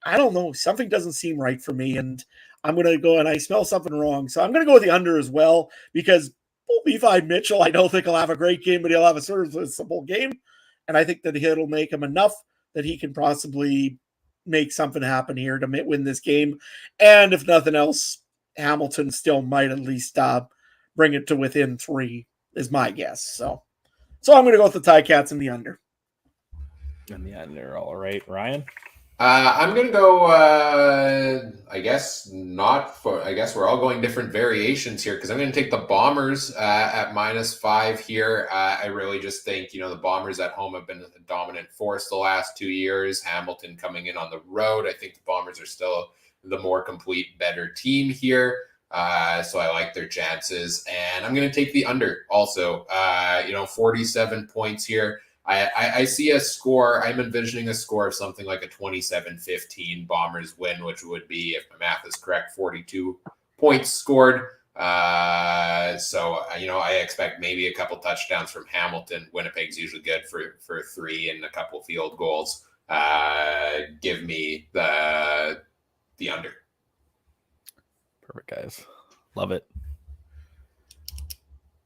C: I don't know. Something doesn't seem right for me. And I'm going to go and I smell something wrong. So I'm going to go with the under as well because Levi Mitchell, I don't think he'll have a great game, but he'll have a serviceable game. And I think that it'll make him enough that he can possibly make something happen here to win this game. And if nothing else, Hamilton still might at least bring it to within 3 is my guess. So I'm going to go with the Ticats and the under.
B: And the under. All right, Ryan?
A: I'm going to go, I guess we're all going different variations here because I'm going to take the Bombers at -5 here. I really just think, the Bombers at home have been a dominant force the last 2 years. Hamilton coming in on the road. I think the Bombers are still the more complete, better team here. So I like their chances. And I'm going to take the under also, 47 points here. I see a score. I'm envisioning a score of something like a 27-15 Bombers win, which would be, if my math is correct, 42 points scored. I expect maybe a couple touchdowns from Hamilton. Winnipeg's usually good for 3 and a couple field goals. Give me the under.
B: Perfect, guys. Love it.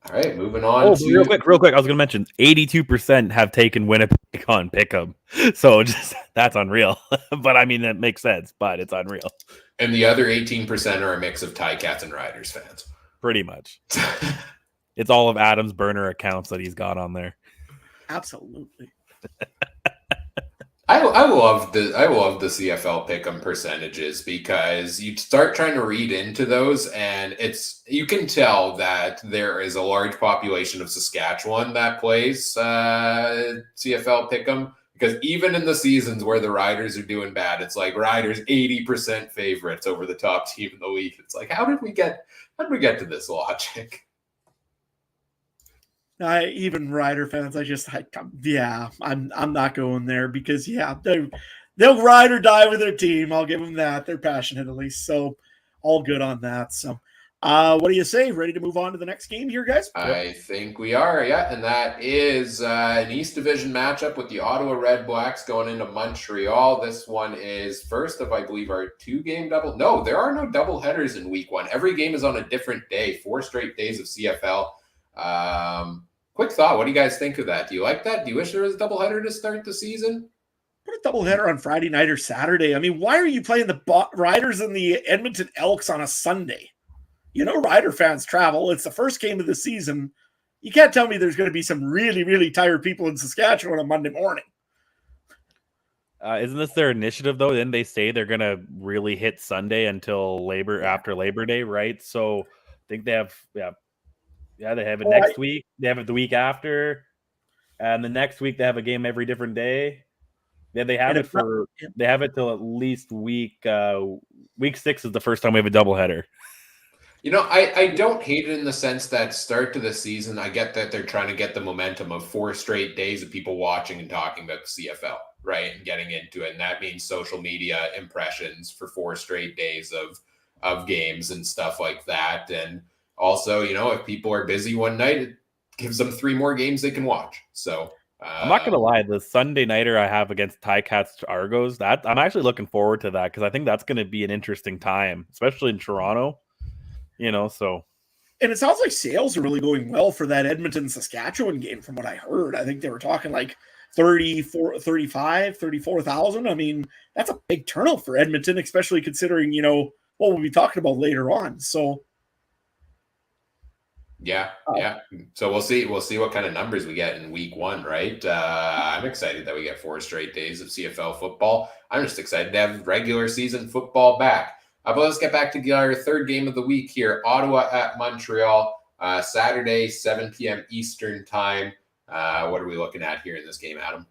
A: All right, moving on.
B: Real quick. I was going to mention 82% have taken Winnipeg on Pick'em. So just that's unreal. But I mean, that makes sense, but it's unreal.
A: And the other 18% are a mix of Ticats and Riders fans.
B: Pretty much. It's all of Adam's burner accounts that he's got on there.
C: Absolutely.
A: I love the CFL pick'em percentages because you start trying to read into those, and you can tell that there is a large population of Saskatchewan that plays CFL pick'em, because even in the seasons where the Riders are doing bad, it's like Riders 80% favorites over the top team in the league. It's like, how did we get to this logic?
C: Even Rider fans, I'm not going there because they'll ride or die with their team. I'll give them that. They're passionate at least, so all good on that. So, what do you say? Ready to move on to the next game here, guys?
A: I think we are, yeah, and that is an East Division matchup with the Ottawa Red Blacks going into Montreal. This one is first of, I believe, our 2-game double. No, there are no double headers in Week 1. Every game is on a different day. 4 straight days of CFL. Quick thought. What do you guys think of that? Do you like that? Do you wish there was a doubleheader to start the season?
C: Put a doubleheader on Friday night or Saturday. I mean, why are you playing the Riders and the Edmonton Elks on a Sunday? Rider fans travel. It's the first game of the season. You can't tell me there's going to be some really, really tired people in Saskatchewan on Monday morning.
B: Isn't this their initiative, though? Then they say they're going to really hit Sunday until after Labor Day, right? So I think they have, they have it next week. They have it the week after. And the next week, they have a game every different day. Yeah, they have it till at least week 6 is the first time we have a doubleheader.
A: I don't hate it in the sense that start to the season, I get that they're trying to get the momentum of 4 straight days of people watching and talking about the CFL, right? And getting into it. And that means social media impressions for 4 straight days of games and stuff like that. And also, if people are busy one night, it gives them 3 more games they can watch. So
B: I'm not gonna lie, the Sunday nighter I have against Ticats Argos, that I'm actually looking forward to that because I think that's going to be an interesting time, especially in Toronto. So.
C: And it sounds like sales are really going well for that Edmonton Saskatchewan game, from what I heard. I think they were talking like 34,000. I mean, that's a big turnout for Edmonton, especially considering what we'll be talking about later on. So.
A: Yeah. So we'll see what kind of numbers we get in Week 1, right? I'm excited that we get 4 straight days of CFL football. I'm just excited to have regular season football back. But let's get back to our 3rd game of the week here. Ottawa at Montreal, Saturday, 7 p.m. Eastern time. What are we looking at here in this game, Adam?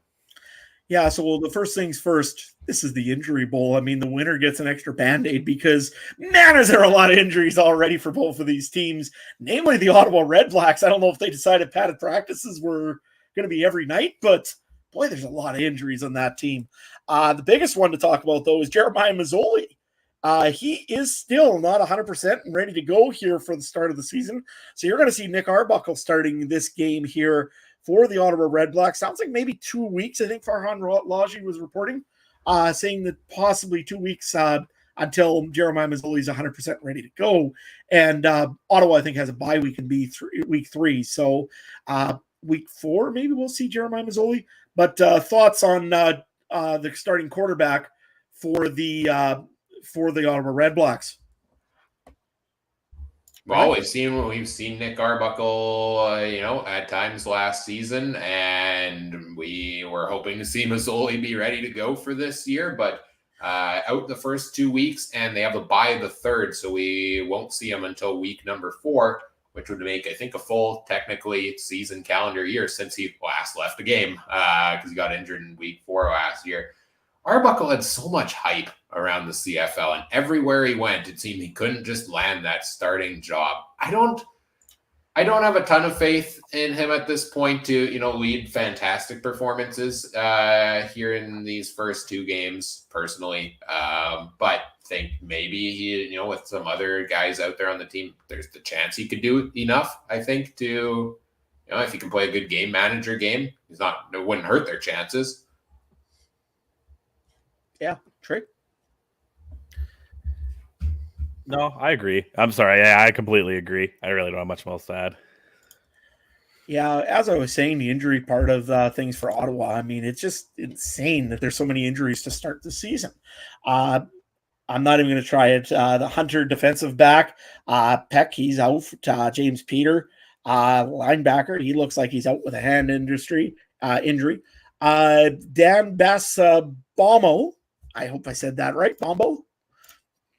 C: Yeah, so the first things first, this is the injury bowl. I mean, the winner gets an extra Band-Aid because, man, is there a lot of injuries already for both of these teams, namely the Ottawa Red Blacks. I don't know if they decided padded practices were going to be every night, but boy, there's a lot of injuries on that team. The biggest one to talk about, though, is Jeremiah Mazzoli. He is still not 100% and ready to go here for the start of the season. So you're going to see Nick Arbuckle starting this game here for the Ottawa Red Blacks. Sounds like maybe 2 weeks. I think Farhan Laji was reporting, saying that possibly 2 weeks until Jeremiah Mazzoli is 100% ready to go. And Ottawa, I think, has a bye week and week 3. So week 4, maybe we'll see Jeremiah Mazzoli. But thoughts on the starting quarterback for the Ottawa Red Blacks?
A: Well, we've seen Nick Arbuckle, at times last season, and we were hoping to see Mazzoli be ready to go for this year. But out the first 2 weeks, and they have a bye the third, so we won't see him until week number 4, which would make, I think, a full, technically, season calendar year since he last left the game because he got injured in week 4 last year. Arbuckle had so much hype around the CFL, and everywhere he went, it seemed he couldn't just land that starting job. I don't have a ton of faith in him at this point to, lead fantastic performances here in these first 2 games, personally. But think maybe he, with some other guys out there on the team, there's the chance he could do enough, I think, to, if he can play a good game manager game, it wouldn't hurt their chances.
C: Yeah, Trey?
B: No, I agree. I'm sorry. Yeah, I completely agree. I really don't have much else to add.
C: Yeah, as I was saying, the injury part of things for Ottawa, I mean, it's just insane that there's so many injuries to start the season. I'm not even going to try it. The Hunter defensive back, Peck, he's out. James Peter, linebacker, he looks like he's out with a hand injury. Dan Bomo, I hope I said that right, Bombo?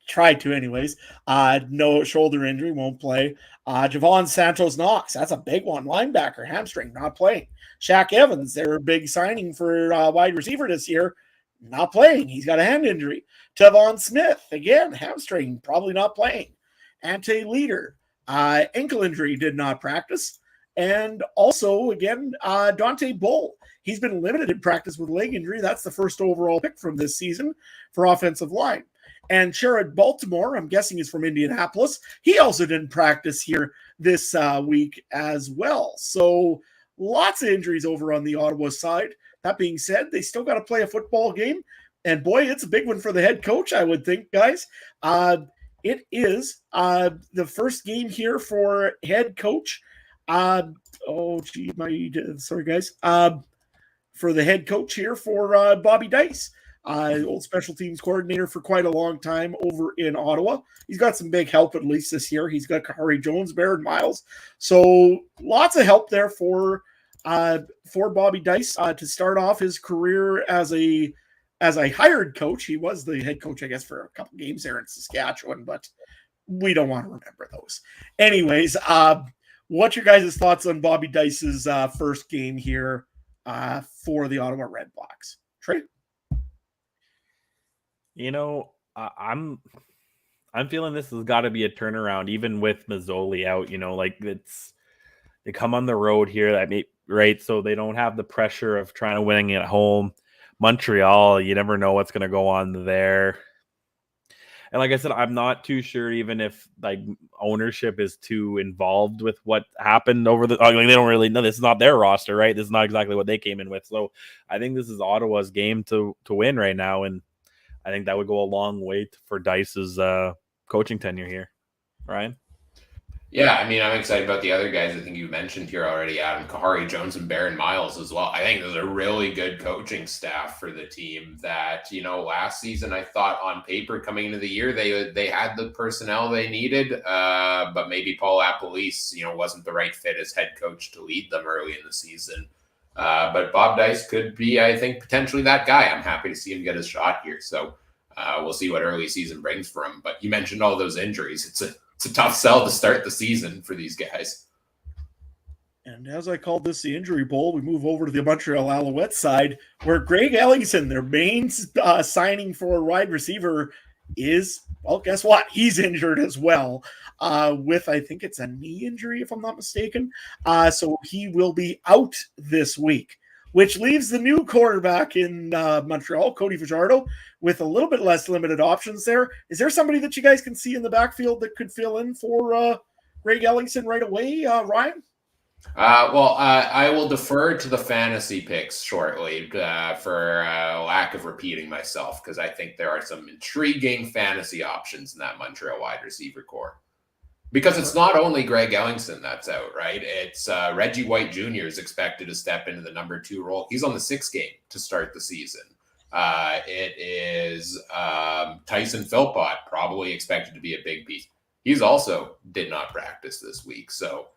C: Tried to anyways. No shoulder injury, won't play. Javon Santos-Knox, that's a big one. Linebacker, hamstring, not playing. Shaq Evans, their big signing for wide receiver this year, not playing. He's got a hand injury. Tavon Smith, again, hamstring, probably not playing. Ante Leader, ankle injury, did not practice. And also, again, Dante Bull. He's been limited in practice with leg injury. That's the first overall pick from this season for offensive line. And Sherrod Baltimore, I'm guessing is from Indianapolis. He also didn't practice here this week as well. So lots of injuries over on the Ottawa side. That being said, they still got to play a football game. And boy, it's a big one for the head coach, I would think, guys. It is the first game here for head coach. Sorry, guys. For the head coach here for Bobby Dice. Old special teams coordinator for quite a long time over in Ottawa. He's got some big help at least this year. He's got Kahari Jones, Baird Miles. So lots of help there for Bobby Dice to start off his career as a hired coach. He was the head coach, I guess, for a couple games there in Saskatchewan, but we don't want to remember those. Anyways, what's your guys' thoughts on Bobby Dice's first game here for the Ottawa Red Blacks? Trey?
B: I'm feeling this has got to be a turnaround, even with Mazzoli out. They come on the road here, right? So they don't have the pressure of trying to win at home. Montreal, you never know what's going to go on there. And like I said, I'm not too sure even if ownership is too involved with what happened over they don't really know. This is not their roster, right? This is not exactly what they came in with. So I think this is Ottawa's game to win right now, and I think that would go a long way for Dice's coaching tenure here. Ryan?
A: Yeah, I mean, I'm excited about the other guys I think you mentioned here already, Adam. Kahari Jones and Baron Miles as well. I think there's a really good coaching staff for the team that, last season I thought on paper coming into the year, they had the personnel they needed, but maybe Paul Apolice, wasn't the right fit as head coach to lead them early in the season. But Bob Dice could be, I think, potentially that guy. I'm happy to see him get his shot here. So we'll see what early season brings for him. But you mentioned all those injuries. It's a tough sell to start the season for these guys.
C: And as I called this the injury bowl, we move over to the Montreal Alouettes side, where Greg Ellingson, their main signing for wide receiver, is, well, guess what? He's injured as well with, I think it's a knee injury, if I'm not mistaken. So he will be out this week, which leaves the new quarterback in Montreal, Cody Fajardo, with a little bit less limited options there. Is there somebody that you guys can see in the backfield that could fill in for Greg Ellingson right away, Ryan?
A: I will defer to the fantasy picks shortly for lack of repeating myself, because I think there are some intriguing fantasy options in that Montreal wide receiver core. Because it's not only Greg Ellingson that's out, right? It's Reggie White Jr. is expected to step into the number 2 role. He's on the 6th game to start the season. It is Tyson Philpott, probably expected to be a big piece. He's also did not practice this week. So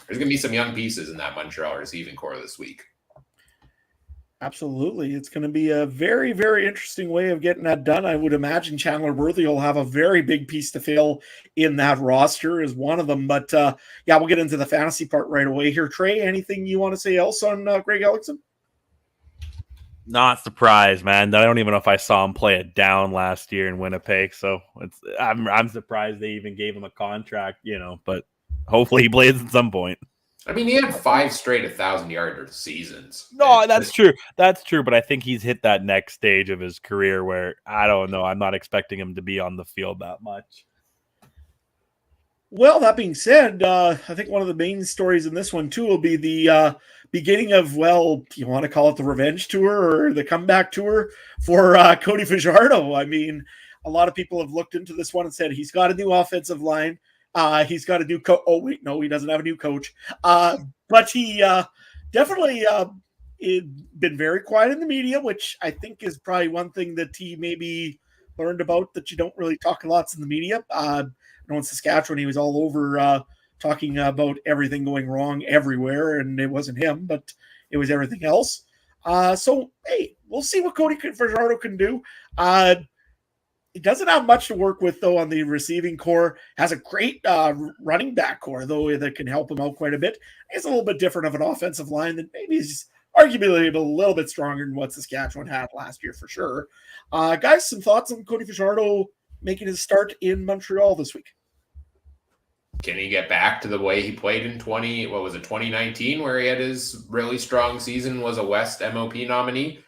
A: there's going to be some young pieces in that Montreal receiving core this week.
C: Absolutely. It's going to be a very, very interesting way of getting that done. I would imagine Chandler Worthy will have a very big piece to fill in that roster as one of them. But yeah, we'll get into the fantasy part right away here. Trey, anything you want to say else on Greg Ellickson?
B: Not surprised, man. I don't even know if I saw him play it down last year in Winnipeg. So I'm surprised they even gave him a contract, but hopefully he plays at some point.
A: I mean, he had 5 straight 1,000-yard seasons.
B: No, that's true. That's true. But I think he's hit that next stage of his career where, I don't know, I'm not expecting him to be on the field that much.
C: Well, that being said, I think one of the main stories in this one, too, will be the beginning of, well, you want to call it the revenge tour or the comeback tour for Cody Fajardo. I mean, a lot of people have looked into this one and said he's got a new offensive line. He's got a new coach. Oh, wait, no, he doesn't have a new coach. But he definitely been very quiet in the media, which I think is probably one thing that he maybe learned about, that you don't really talk lots in the media. I know in Saskatchewan, he was all over talking about everything going wrong everywhere, and it wasn't him, but it was everything else. So, hey, we'll see what Cody Fajardo can do. He doesn't have much to work with, though, on the receiving core. Has a great running back core, though, that can help him out quite a bit. It's a little bit different of an offensive line that maybe is arguably a little bit stronger than what Saskatchewan had last year, for sure. Guys, some thoughts on Cody Fajardo making his start in Montreal this week?
A: Can he get back to the way he played in 2019, where he had his really strong season, was a West MOP nominee?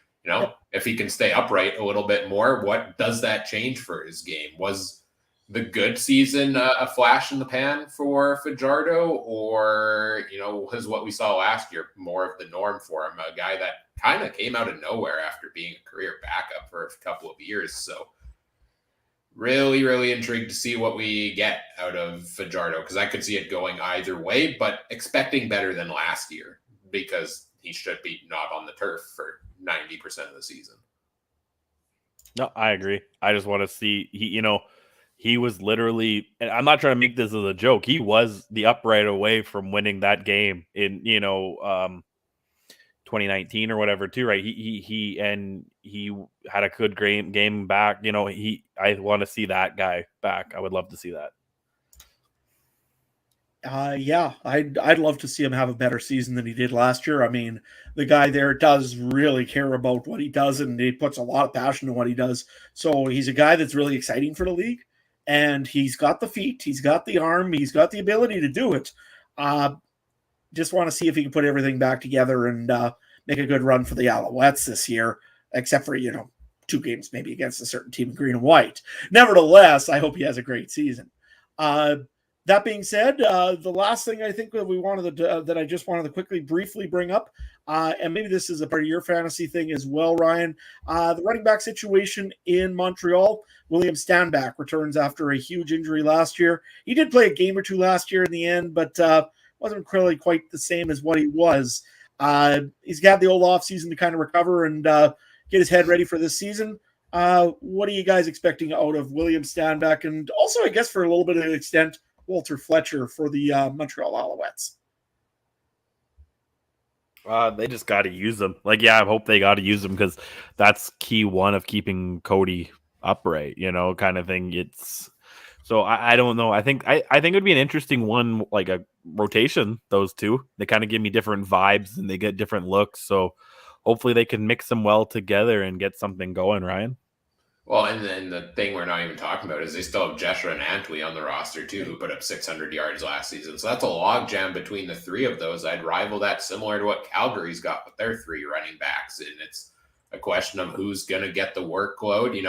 A: If he can stay upright a little bit more, what does that change for his game? Was the good season a flash in the pan for Fajardo, or, was what we saw last year more of the norm for him? A guy that kind of came out of nowhere after being a career backup for a couple of years. So really, really intrigued to see what we get out of Fajardo, because I could see it going either way, but expecting better than last year, because he should be not on the turf for 90% of the season.
B: No, I agree. I just want to see, he was literally, and I'm not trying to make this as a joke, he was the upright away from winning that game in, 2019 or whatever too, right? He had a good game back. I want to see that guy back. I would love to see that.
C: Yeah, I'd love to see him have a better season than he did last year. I mean, the guy there does really care about what he does, and he puts a lot of passion in what he does. So he's a guy that's really exciting for the league, and he's got the feet, he's got the arm, he's got the ability to do it. Just want to see if he can put everything back together and make a good run for the Alouettes this year, except for, 2 games maybe against a certain team in green and white. Nevertheless, I hope he has a great season. That being said, the last thing I think that we wanted that I just wanted to quickly, briefly bring up, and maybe this is a part of your fantasy thing as well, Ryan, the running back situation in Montreal. William Stanback returns after a huge injury last year. He did play a game or 2 last year in the end, but wasn't really quite the same as what he was. He's got the old offseason to kind of recover and get his head ready for this season. What are you guys expecting out of William Stanback? And also, I guess, for a little bit of an extent, Walter Fletcher for the Montreal Alouettes.
B: They just got to use them. I hope they got to use them, because that's key one of keeping Cody upright, kind of thing. So I don't know. I think it would be an interesting one, like a rotation. Those two, they kind of give me different vibes and they get different looks. So hopefully they can mix them well together and get something going, Ryan.
A: Well, and then the thing we're not even talking about is they still have Jeshua and Antwi on the roster too, who put up 600 yards last season. So that's a logjam between the 3 of those. I'd rival that, similar to what Calgary's got with their 3 running backs. And it's a question of who's going to get the workload.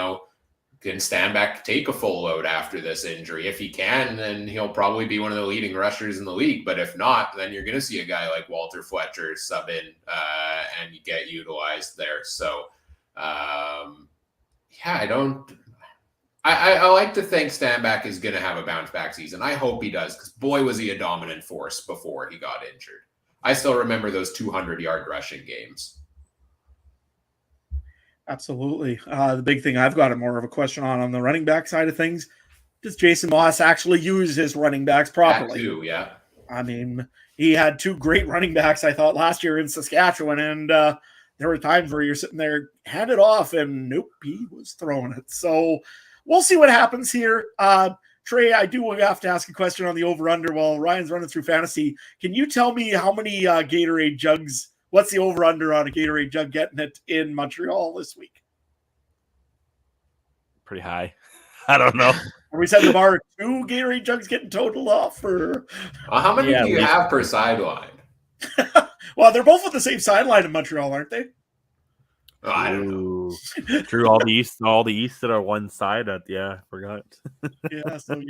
A: Can Stanback take a full load after this injury? If he can, then he'll probably be one of the leading rushers in the league. But if not, then you're going to see a guy like Walter Fletcher sub in and you get utilized there. So, I like to think Stanback is going to have a bounce back season. I hope he does, because boy, was he a dominant force before he got injured. I still remember those 200-yard rushing games.
C: Absolutely. The big thing I've got more of a question on the running back side of things, does Jason Moss actually use his running backs properly?
A: That too, yeah.
C: I mean, he had 2 great running backs, I thought, last year in Saskatchewan, and there were times where you're sitting there, hand it off, and nope, he was throwing it. So we'll see what happens here. Trey, I do have to ask a question on the over-under while Ryan's running through fantasy. Can you tell me how many Gatorade jugs, what's the over-under on a Gatorade jug getting it in Montreal this week?
B: Pretty high. I don't know.
C: Are we setting the bar 2 Gatorade jugs getting totaled off? Or
A: How many do you have per sideline?
C: Well, they're both on the same sideline in Montreal, aren't they?
A: Oh, I don't know.
B: True, all the east that are one side. I forgot.
C: Yeah, so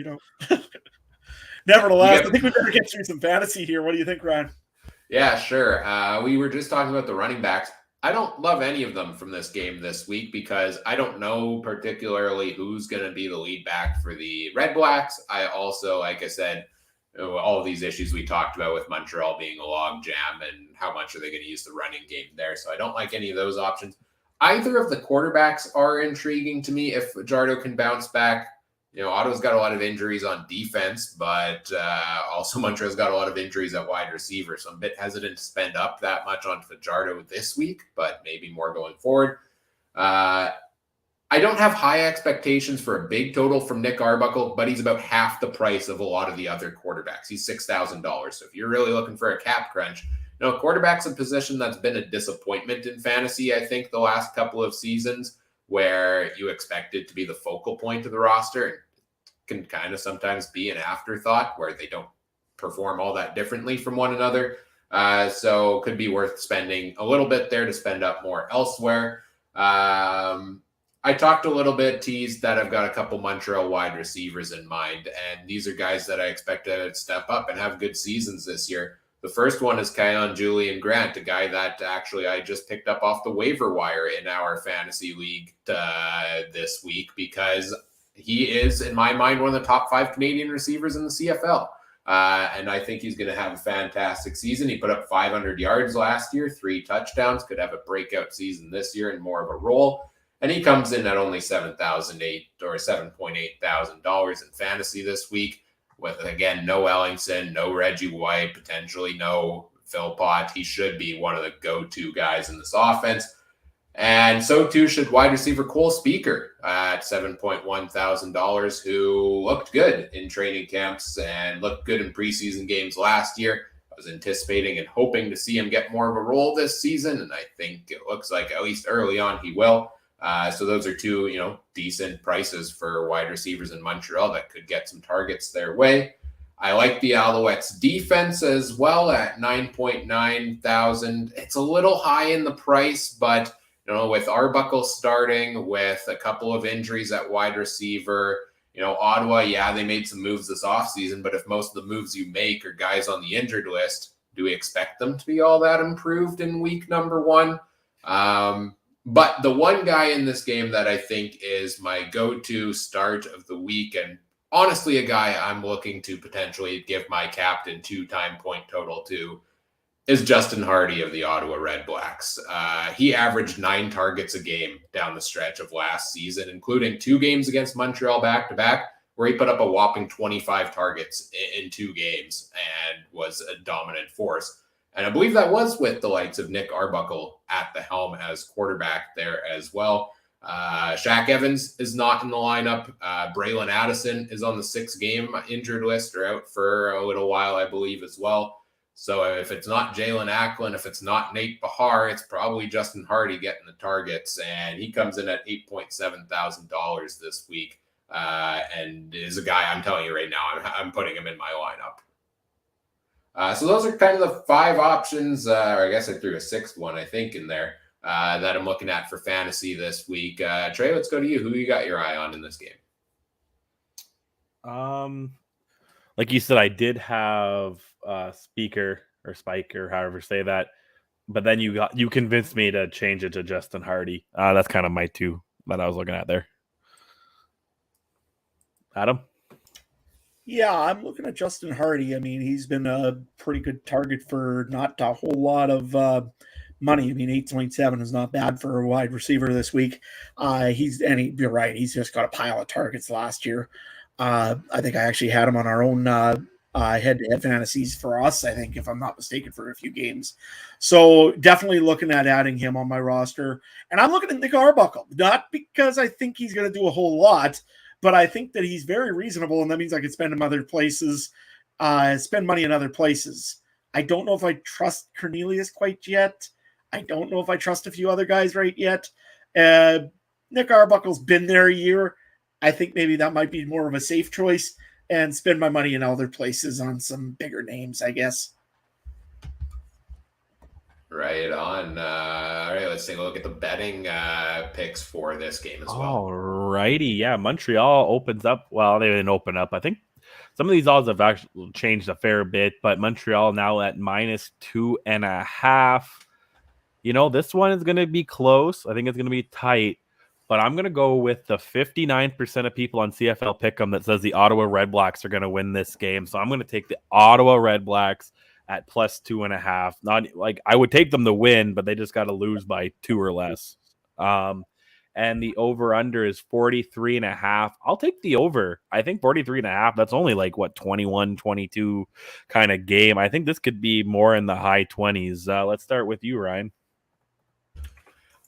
C: nevertheless, I think we better get through some fantasy here. What do you think, Ryan?
A: Yeah, sure. We were just talking about the running backs. I don't love any of them from this game this week because I don't know particularly who's going to be the lead back for the Red Blacks. I also, like I said, all of these issues we talked about with Montreal being a log jam and how much are they going to use the running game there. So I don't like any of those options. Either of the quarterbacks are intriguing to me if Fajardo can bounce back. Ottawa's got a lot of injuries on defense, but also Montreal's got a lot of injuries at wide receiver. So I'm a bit hesitant to spend up that much on Fajardo this week, but maybe more going forward. I don't have high expectations for a big total from Nick Arbuckle, but he's about half the price of a lot of the other quarterbacks. He's $6,000. So if you're really looking for a cap crunch, quarterback's a position that's been a disappointment in fantasy, I think, the last couple of seasons, where you expect it to be the focal point of the roster. It can kind of sometimes be an afterthought where they don't perform all that differently from one another. So could be worth spending a little bit there to spend up more elsewhere. I talked a little bit, teased that I've got a couple Montreal wide receivers in mind, and these are guys that I expect to step up and have good seasons this year. The first one is Keon Julian Grant, a guy that actually I just picked up off the waiver wire in our fantasy league this week because he is, in my mind, one of the top 5 Canadian receivers in the CFL. And I think he's going to have a fantastic season. He put up 500 yards last year, 3 touchdowns, could have a breakout season this year and more of a role. And he comes in at only $7.8 thousand in fantasy this week with, again, no Ellingson, no Reggie White, potentially no Philpott. He should be one of the go-to guys in this offense. And so too should wide receiver Cole Speaker at $7.1 thousand, who looked good in training camps and looked good in preseason games last year. I was anticipating and hoping to see him get more of a role this season, and I think it looks like at least early on he will. So those are 2, decent prices for wide receivers in Montreal that could get some targets their way. I like the Alouettes defense as well at $9.9 thousand. It's a little high in the price, but with Arbuckle starting, with a couple of injuries at wide receiver, Ottawa, they made some moves this offseason, but if most of the moves you make are guys on the injured list, do we expect them to be all that improved in week number 1? But the one guy in this game that I think is my go-to start of the week, and honestly a guy I'm looking to potentially give my captain 2-time point total to, is Justin Hardy of the Ottawa Red Blacks. He averaged 9 targets a game down the stretch of last season, including 2 games against Montreal back-to-back, where he put up a whopping 25 targets in 2 games and was a dominant force. And I believe that was with the likes of Nick Arbuckle at the helm as quarterback there as well. Shaq Evans is not in the lineup. Braylon Addison is on the 6-game injured list or out for a little while, I believe, as well. So if it's not Jalen Acklin, if it's not Nate Bahar, it's probably Justin Hardy getting the targets. And he comes in at $8.7 thousand this week and is a guy I'm telling you right now, I'm putting him in my lineup. So those are kind of the 5 options, or I guess I threw a 6th one, I think, in there that I'm looking at for fantasy this week. Trey, let's go to you. Who you got your eye on in this game?
B: Like you said, I did have Speaker or Spike or however say that, but then you convinced me to change it to Justin Hardy. That's kind of my 2 that I was looking at there. Adam?
C: Yeah, I'm looking at Justin Hardy. I mean, he's been a pretty good target for not a whole lot of money. I mean, 8.7 is not bad for a wide receiver this week. You're right. He's just got a pile of targets last year. I think I actually had him on our own head-to-head fantasies for us, I think, if I'm not mistaken, for a few games. So definitely looking at adding him on my roster. And I'm looking at Nick Arbuckle, not because I think he's going to do a whole lot, but I think that he's very reasonable, and that means I can spend him other places, spend money in other places. I don't know if I trust Cornelius quite yet. I don't know if I trust a few other guys right yet. Nick Arbuckle's been there a year. I think maybe that might be more of a safe choice, and spend my money in other places on some bigger names, I guess.
A: Right on. All right, let's take a look at the betting picks for this game as well.
B: All righty. Yeah, Montreal opens up. Well, they didn't open up. I think some of these odds have actually changed a fair bit, but Montreal now at -2.5. This one is going to be close. I think it's going to be tight, but I'm going to go with the 59% of people on CFL Pick'em that says the Ottawa Red Blacks are going to win this game. So I'm going to take the Ottawa Red Blacks at +2.5. Not like I would take them to win, but they just got to lose by 2 or less. And the over-under is 43.5. I'll take the over. I think 43.5, that's only 21, 22 kind of game. I think this could be more in the high 20s. Let's start with you, Ryan.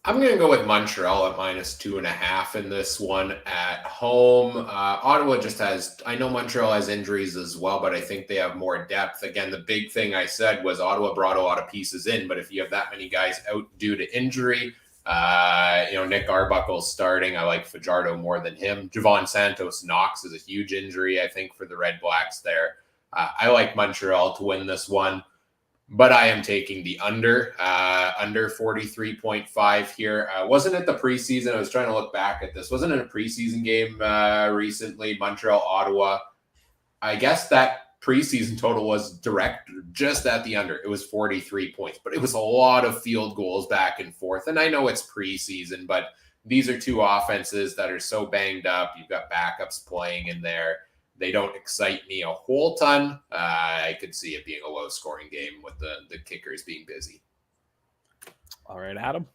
A: I'm going to go with Montreal at -2.5 in this one at home. Ottawa just has, I know Montreal has injuries as well, but I think they have more depth. Again, the big thing I said was Ottawa brought a lot of pieces in, but if you have that many guys out due to injury, Nick Arbuckle's starting. I like Fajardo more than him. Javon Santos Knox is a huge injury, I think, for the Red Blacks there. I like Montreal to win this one. But I am taking the under 43.5 here. Wasn't it the preseason? I was trying to look back at this. Wasn't it a preseason game recently? Montreal, Ottawa. I guess that preseason total was direct just at the under. It was 43 points, but it was a lot of field goals back and forth. And I know it's preseason, but these are two offenses that are so banged up. You've got backups playing in there. They don't excite me a whole ton. I could see it being a low-scoring game with the kickers being busy.
B: All right, Adam.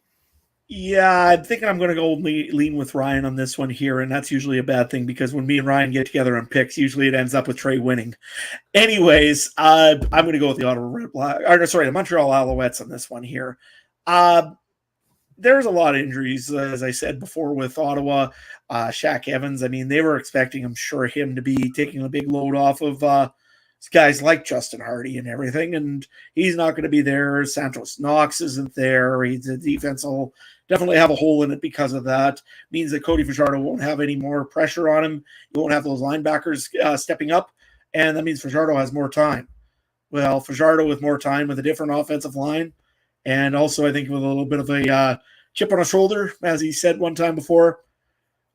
C: Yeah, I'm thinking I'm going to go lean with Ryan on this one here, and that's usually a bad thing because when me and Ryan get together on picks, usually it ends up with Trey winning. Anyways, I'm going to go with the the Montreal Alouettes on this one here. There's a lot of injuries, as I said before, with Ottawa. Shaq Evans, I mean, they were expecting, I'm sure, him to be taking a big load off of guys like Justin Hardy and everything, and he's not going to be there. Santos Knox isn't there. The defense will definitely have a hole in it because of that. Means that Cody Fajardo won't have any more pressure on him. He won't have those linebackers stepping up, and that means Fajardo has more time. Well, Fajardo with more time with a different offensive line, and also I think with a little bit of a chip on his shoulder, as he said one time before.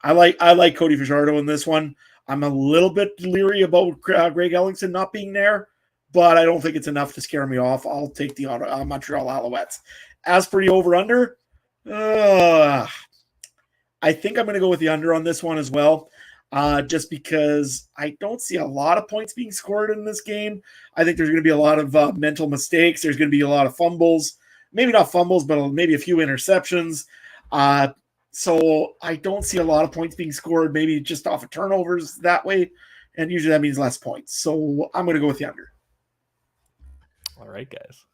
C: I like Cody Fajardo in this one. I'm a little bit leery about Greg Ellingson not being there, but I don't think it's enough to scare me off. I'll take the Montreal Alouettes. As for the over-under, I think I'm going to go with the under on this one as well, just because I don't see a lot of points being scored in this game. I think there's going to be a lot of mental mistakes. There's going to be a lot of fumbles. Maybe not fumbles, but maybe a few interceptions. So I don't see a lot of points being scored, maybe just off of turnovers that way. And usually that means less points. So I'm going to go with the under.
B: All right, guys.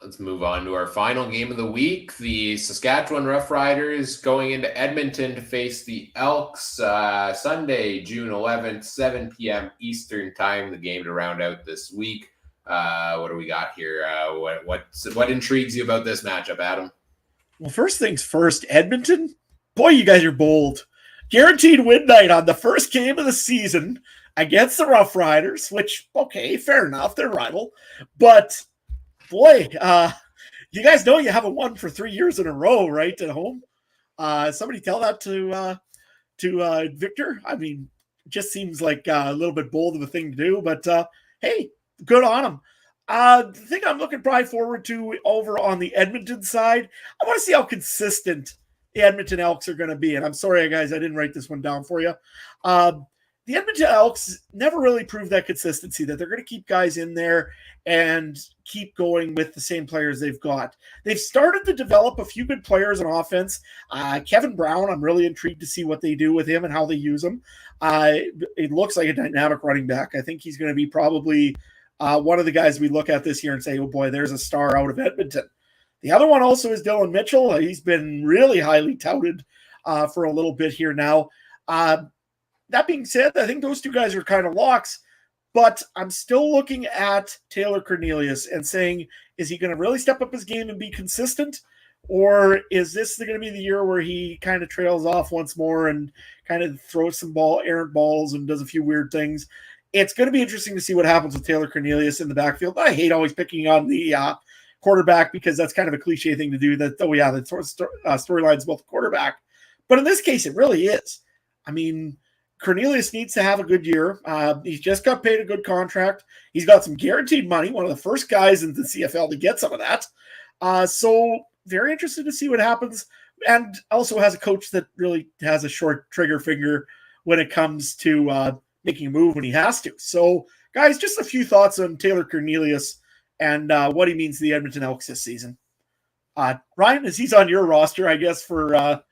A: Let's move on to our final game of the week. The Saskatchewan Roughriders going into Edmonton to face the Elks Sunday, June 11th, 7 p.m. Eastern time, the game to round out this week. What do we got here? What intrigues you about this matchup, Adam?
C: Well, first things first, Edmonton. Boy, you guys are bold. Guaranteed win night on the first game of the season against the Roughriders, which, okay, fair enough, they're rival. But, boy, you guys know you haven't won for 3 years in a row, right, at home? Somebody tell that to Victor. I mean, just seems like a little bit bold of a thing to do, but, hey, good on him. The thing I'm looking probably forward to over on the Edmonton side, I want to see how consistent the Edmonton Elks are going to be. And I'm sorry, guys, I didn't write this one down for you. the Edmonton Elks never really proved that consistency, that they're going to keep guys in there and keep going with the same players they've got. They've started to develop a few good players on offense. Kevin Brown, I'm really intrigued to see what they do with him and how they use him. It looks like a dynamic running back. I think he's going to be probably one of the guys we look at this year and say, oh boy, there's a star out of Edmonton. The other one also is Dylan Mitchell. He's been really highly touted for a little bit here now. That being said, I think those two guys are kind of locks, but I'm still looking at Taylor Cornelius and saying, is he going to really step up his game and be consistent? Or is this going to be the year where he kind of trails off once more and kind of throws some errant balls and does a few weird things? It's going to be interesting to see what happens with Taylor Cornelius in the backfield. I hate always picking on the quarterback because that's kind of a cliche thing to do. That, the storyline's about the quarterback. But in this case, it really is. I mean, Cornelius needs to have a good year. He's just got paid a good contract. He's got some guaranteed money, one of the first guys in the CFL to get some of that. So very interested to see what happens. And also has a coach that really has a short trigger finger when it comes to making a move when he has to. So, guys, just a few thoughts on Taylor Cornelius and what he means to the Edmonton Elks this season. Ryan, as he's on your roster, I guess, for our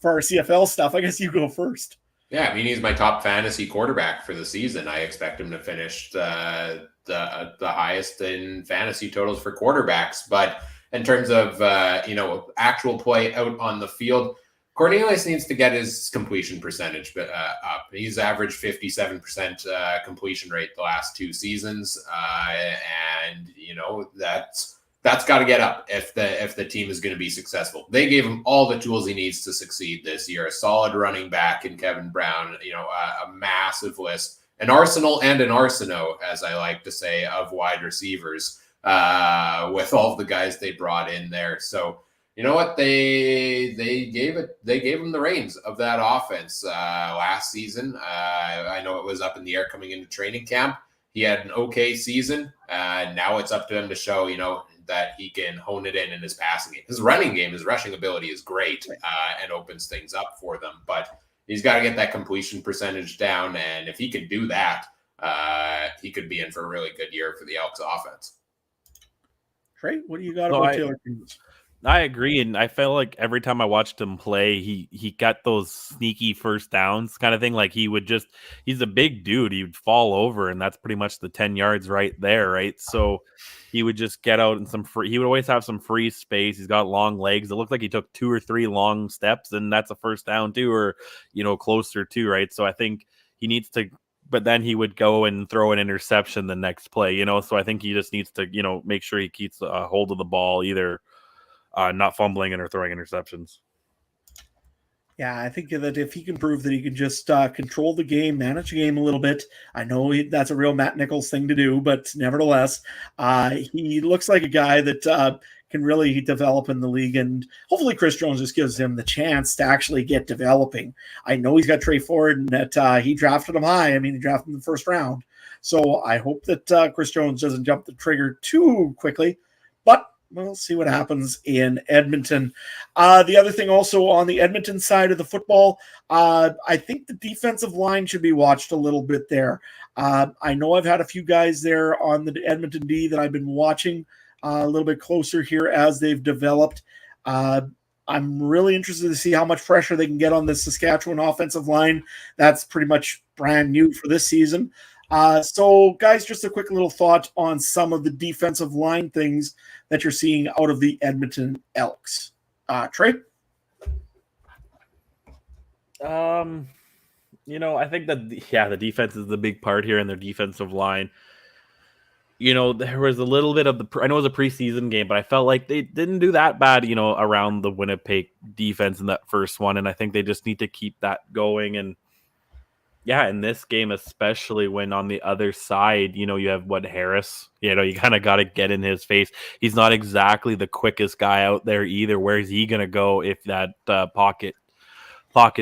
C: CFL stuff, I guess you go first.
A: Yeah, I mean, he's my top fantasy quarterback for the season. I expect him to finish the highest in fantasy totals for quarterbacks. But in terms of, actual play out on the field, Cornelius needs to get his completion percentage up. He's averaged 57% completion rate the last two seasons. And that's got to get up if the team is going to be successful. They gave him all the tools he needs to succeed this year. A solid running back in Kevin Brown, a massive list, an arsenal and an arsenal, as I like to say, of wide receivers with all the guys they brought in there. So you know what, they gave him the reins of that offense last season. I know it was up in the air coming into training camp. He had an okay season. Now it's up to him to show, that he can hone it in his passing game. His running game, his rushing ability is great and opens things up for them. But he's got to get that completion percentage down. And if he can do that, he could be in for a really good year for the Elks offense.
C: Trey, what do you got about Taylor?
B: I agree, and I felt like every time I watched him play, he got those sneaky first downs kind of thing. Like he's a big dude. He'd fall over, and that's pretty much the 10 yards right there, right? So he would just get out in he would always have some free space. He's got long legs. It looked like he took 2 or 3 long steps, and that's a first down too, or closer to, right? So I think he needs to. But then he would go and throw an interception the next play, So I think he just needs to, make sure he keeps a hold of the ball, either not fumbling or throwing interceptions.
C: Yeah, I think that if he can prove that he can just control the game, manage the game a little bit, I know that's a real Matt Nichols thing to do, but nevertheless, he looks like a guy that can really develop in the league, and hopefully Chris Jones just gives him the chance to actually get developing. I know he's got Trey Ford, and that he drafted him high. I mean, he drafted him in the first round. So I hope that Chris Jones doesn't jump the trigger too quickly, but we'll see what happens in Edmonton. The other thing also on the Edmonton side of the football, I think the defensive line should be watched a little bit there. I know I've had a few guys there on the Edmonton D that I've been watching a little bit closer here as they've developed. I'm really interested to see how much pressure they can get on the Saskatchewan offensive line. That's pretty much brand new for this season. So, guys, just a quick little thought on some of the defensive line things that you're seeing out of the Edmonton Elks. Trey?
B: I think that, the defense is the big part here in their defensive line. There was a little bit of I know it was a preseason game, but I felt like they didn't do that bad, around the Winnipeg defense in that first one. And I think they just need to keep that going. And yeah, in this game, especially when on the other side, you have Harris, you kind of got to get in his face. He's not exactly the quickest guy out there either. Where is he going to go if that pocket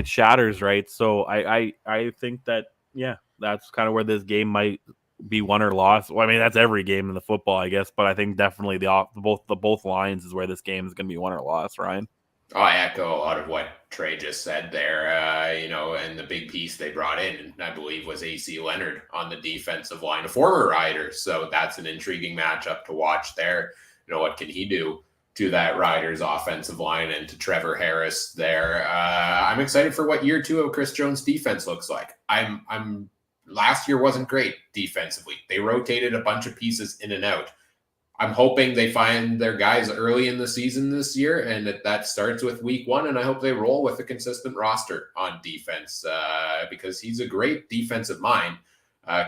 B: shatters, right? So I think that, that's kind of where this game might be won or lost. Well, I mean, that's every game in the football, I guess, but I think definitely both lines is where this game is going to be won or lost, Ryan.
A: Oh, I echo a lot of what Trey just said there, and the big piece they brought in, I believe, was AC Leonard on the defensive line, a former Rider. So that's an intriguing matchup to watch there. What can he do to that Riders offensive line and to Trevor Harris there? I'm excited for what year 2 of Chris Jones' defense looks like. Last year wasn't great defensively. They rotated a bunch of pieces in and out. I'm hoping they find their guys early in the season this year, and that starts with week 1. And I hope they roll with a consistent roster on defense because he's a great defensive mind,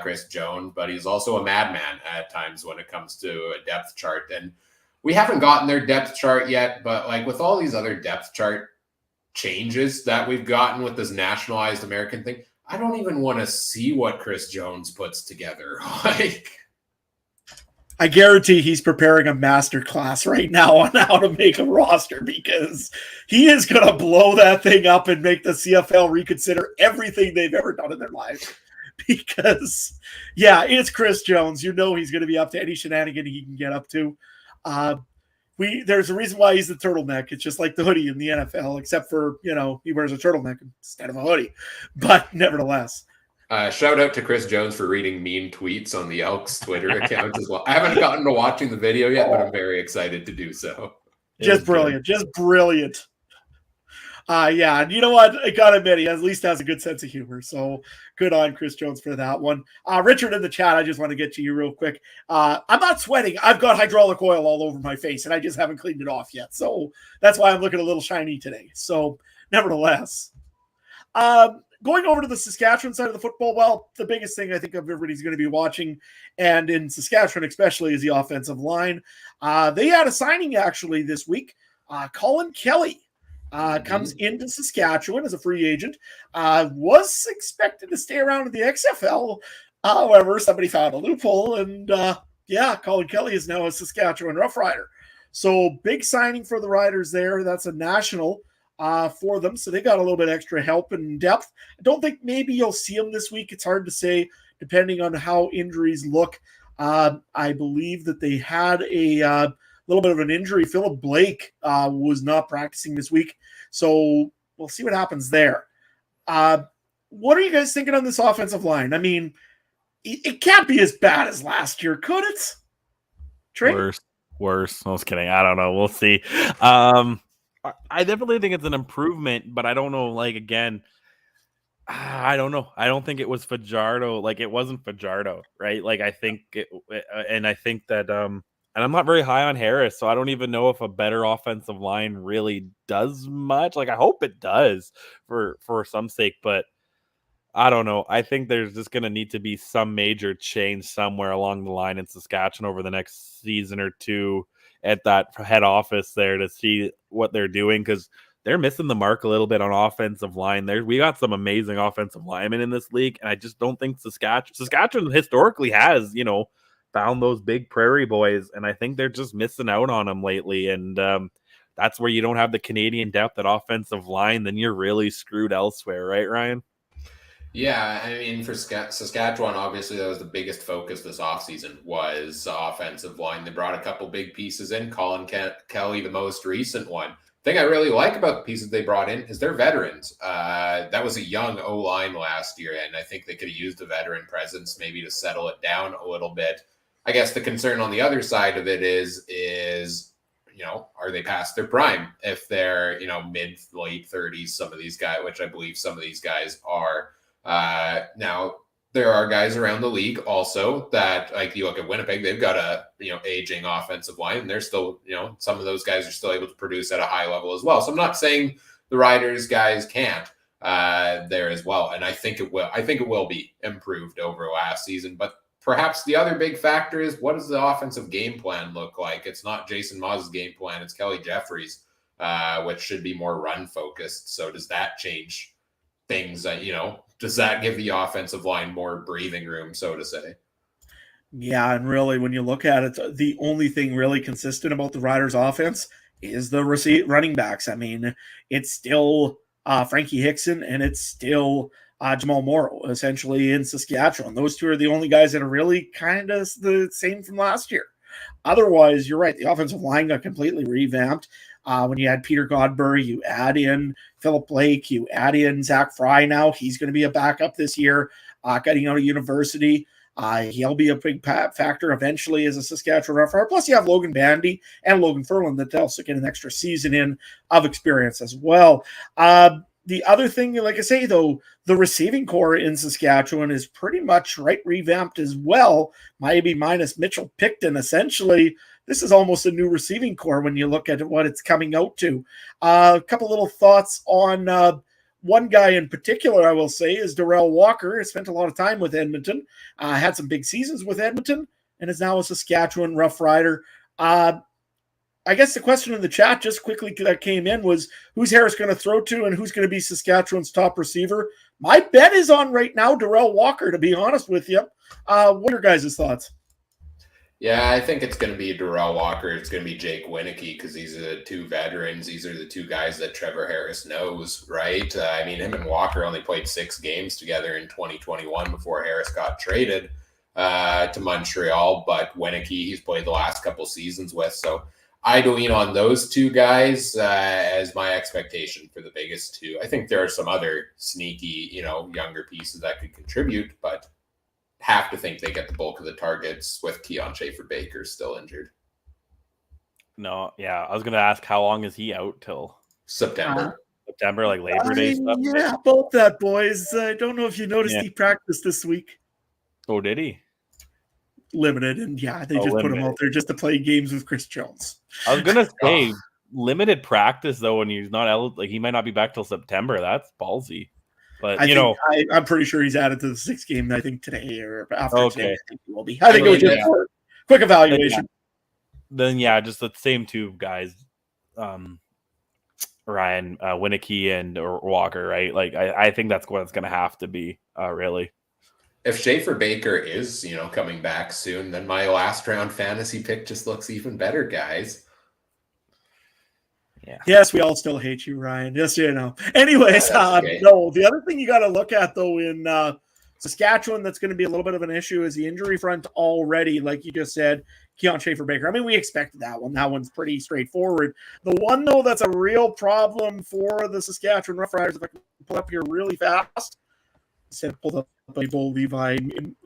A: Chris Jones, but he's also a madman at times when it comes to a depth chart. And we haven't gotten their depth chart yet, but like with all these other depth chart changes that we've gotten with this nationalized American thing, I don't even want to see what Chris Jones puts together.
C: I guarantee he's preparing a master class right now on how to make a roster because he is going to blow that thing up and make the CFL reconsider everything they've ever done in their lives. Because, yeah, it's Chris Jones. He's going to be up to any shenanigan he can get up to. There's a reason why he's the turtleneck. It's just like the hoodie in the NFL, except for, he wears a turtleneck instead of a hoodie. But nevertheless.
A: Shout out to Chris Jones for reading mean tweets on the Elks Twitter account as well. I haven't gotten to watching the video yet, but I'm very excited to do so.
C: Just brilliant. Yeah, and you know what? I gotta admit, he at least has a good sense of humor. So good on Chris Jones for that one. Richard in the chat, I just want to get to you real quick. I'm not sweating. I've got hydraulic oil all over my face, and I just haven't cleaned it off yet. So that's why I'm looking a little shiny today. So nevertheless. Going over to the Saskatchewan side of the football, well, the biggest thing I think everybody's going to be watching, and in Saskatchewan especially, is the offensive line. They had a signing actually this week. Colin Kelly comes into Saskatchewan as a free agent. Was expected to stay around in the XFL. However, somebody found a loophole, and Colin Kelly is now a Saskatchewan Rough Rider. So big signing for the Riders there. That's a national for them. So they got a little bit extra help and depth. I don't think maybe you'll see them this week. It's hard to say depending on how injuries look. I believe that they had a little bit of an injury. Philip Blake was not practicing this week. So we'll see what happens there. What are you guys thinking on this offensive line? I mean, it can't be as bad as last year, could it? Trey?
B: Worse. I was kidding. I don't know. We'll see. I definitely think it's an improvement, but I don't know. Like, again, I don't know. I don't think it was Fajardo. Like, it wasn't Fajardo, right? Like, I think and I think that, and I'm not very high on Harris, so I don't even know if a better offensive line really does much. Like, I hope it does for some sake, but I don't know. I think there's just going to need to be some major change somewhere along the line in Saskatchewan over the next season or two at that head office there to see what they're doing, because they're missing the mark a little bit on offensive line. We got some amazing offensive linemen in this league, and I just don't think Saskatchewan historically has, found those big prairie boys, and I think they're just missing out on them lately. And that's where you don't have the Canadian depth at offensive line, then you're really screwed elsewhere, right, Ryan?
A: Yeah, I mean, for Saskatchewan, obviously that was the biggest focus this offseason was offensive line. They brought a couple big pieces in, Colin Kelly, the most recent one. The thing I really like about the pieces they brought in is they're veterans. That was a young O-line last year, and I think they could have used a veteran presence maybe to settle it down a little bit. I guess the concern on the other side of it is are they past their prime? If they're, mid, late 30s, some of these guys, which I believe some of these guys are. Now there are guys around the league also that, like, you look at Winnipeg, they've got a aging offensive line, and they're still some of those guys are still able to produce at a high level as well. So I'm not saying the Riders guys can't there as well, and I think it will be improved over last season. But perhaps the other big factor is, what does the offensive game plan look like? It's not Jason Maas's game plan, it's Kelly Jeffrey's, which should be more run focused. So does that change things? Does that give the offensive line more breathing room, so to say?
C: Yeah, and really, when you look at it, the only thing really consistent about the Riders' offense is the running backs. I mean, it's still Frankie Hickson, and it's still Jamal Morrow, essentially, in Saskatchewan. Those two are the only guys that are really kind of the same from last year. Otherwise, you're right. The offensive line got completely revamped. When you add Peter Godbury, you add in Philip Blake, you add in Zach Fry now. He's going to be a backup this year, getting out of university. He'll be a big factor eventually as a Saskatchewan Rough Rider. Plus, you have Logan Bandy and Logan Furlan that also get an extra season in of experience as well. The other thing, like I say, though, the receiving core in Saskatchewan is pretty much revamped as well, maybe minus Mitchell Picton. Essentially, this is almost a new receiving core when you look at what it's coming out to. A couple little thoughts on one guy in particular, I will say, is Darrell Walker. He spent a lot of time with Edmonton, had some big seasons with Edmonton, and is now a Saskatchewan Rough Rider. I guess the question in the chat just quickly that came in was, who's Harris going to throw to and who's going to be Saskatchewan's top receiver? My bet is on right now Darrell Walker, to be honest with you. What are your guys' thoughts?
A: Yeah, I think it's going to be Darrell Walker. It's going to be Jake Wieneke because these are the two veterans. These are the two guys that Trevor Harris knows, right? I mean, him and Walker only played 6 games together in 2021 before Harris got traded to Montreal. But Wieneke, he's played the last couple seasons with. So I'd lean on those two guys as my expectation for the biggest two. I think there are some other sneaky, younger pieces that could contribute, but have to think they get the bulk of the targets with Keon Schaefer-Baker still injured.
B: No, yeah. I was going to ask, how long is he out till?
A: September,
B: like Labor Day stuff?
C: Yeah, about that, boys. I don't know if you noticed he practiced this week.
B: Oh, did he?
C: Limited, and they just put him out there just to play games with Chris Jones.
B: I was gonna say limited practice though, when he's not eligible. Like, he might not be back till September. That's ballsy. But
C: I'm pretty sure he's added to the 6th game. I think today or after today. I think he will be.
A: I
C: think it was just for quick evaluation.
B: Then just the same two guys, Ryan Wieneke and Walker, right? Like I think that's what it's gonna have to be, really.
A: If Schaefer-Baker is, coming back soon, then my last round fantasy pick just looks even better, guys.
B: Yeah.
C: Yes, we all still hate you, Ryan. Just Anyways, okay. No, the other thing you got to look at though in Saskatchewan that's going to be a little bit of an issue is the injury front already. Like you just said, Keon Schaefer-Baker. I mean, we expected that one. That one's pretty straightforward. The one though that's a real problem for the Saskatchewan Rough Riders, if I can pull up here really fast. Pulled up a Bo Levi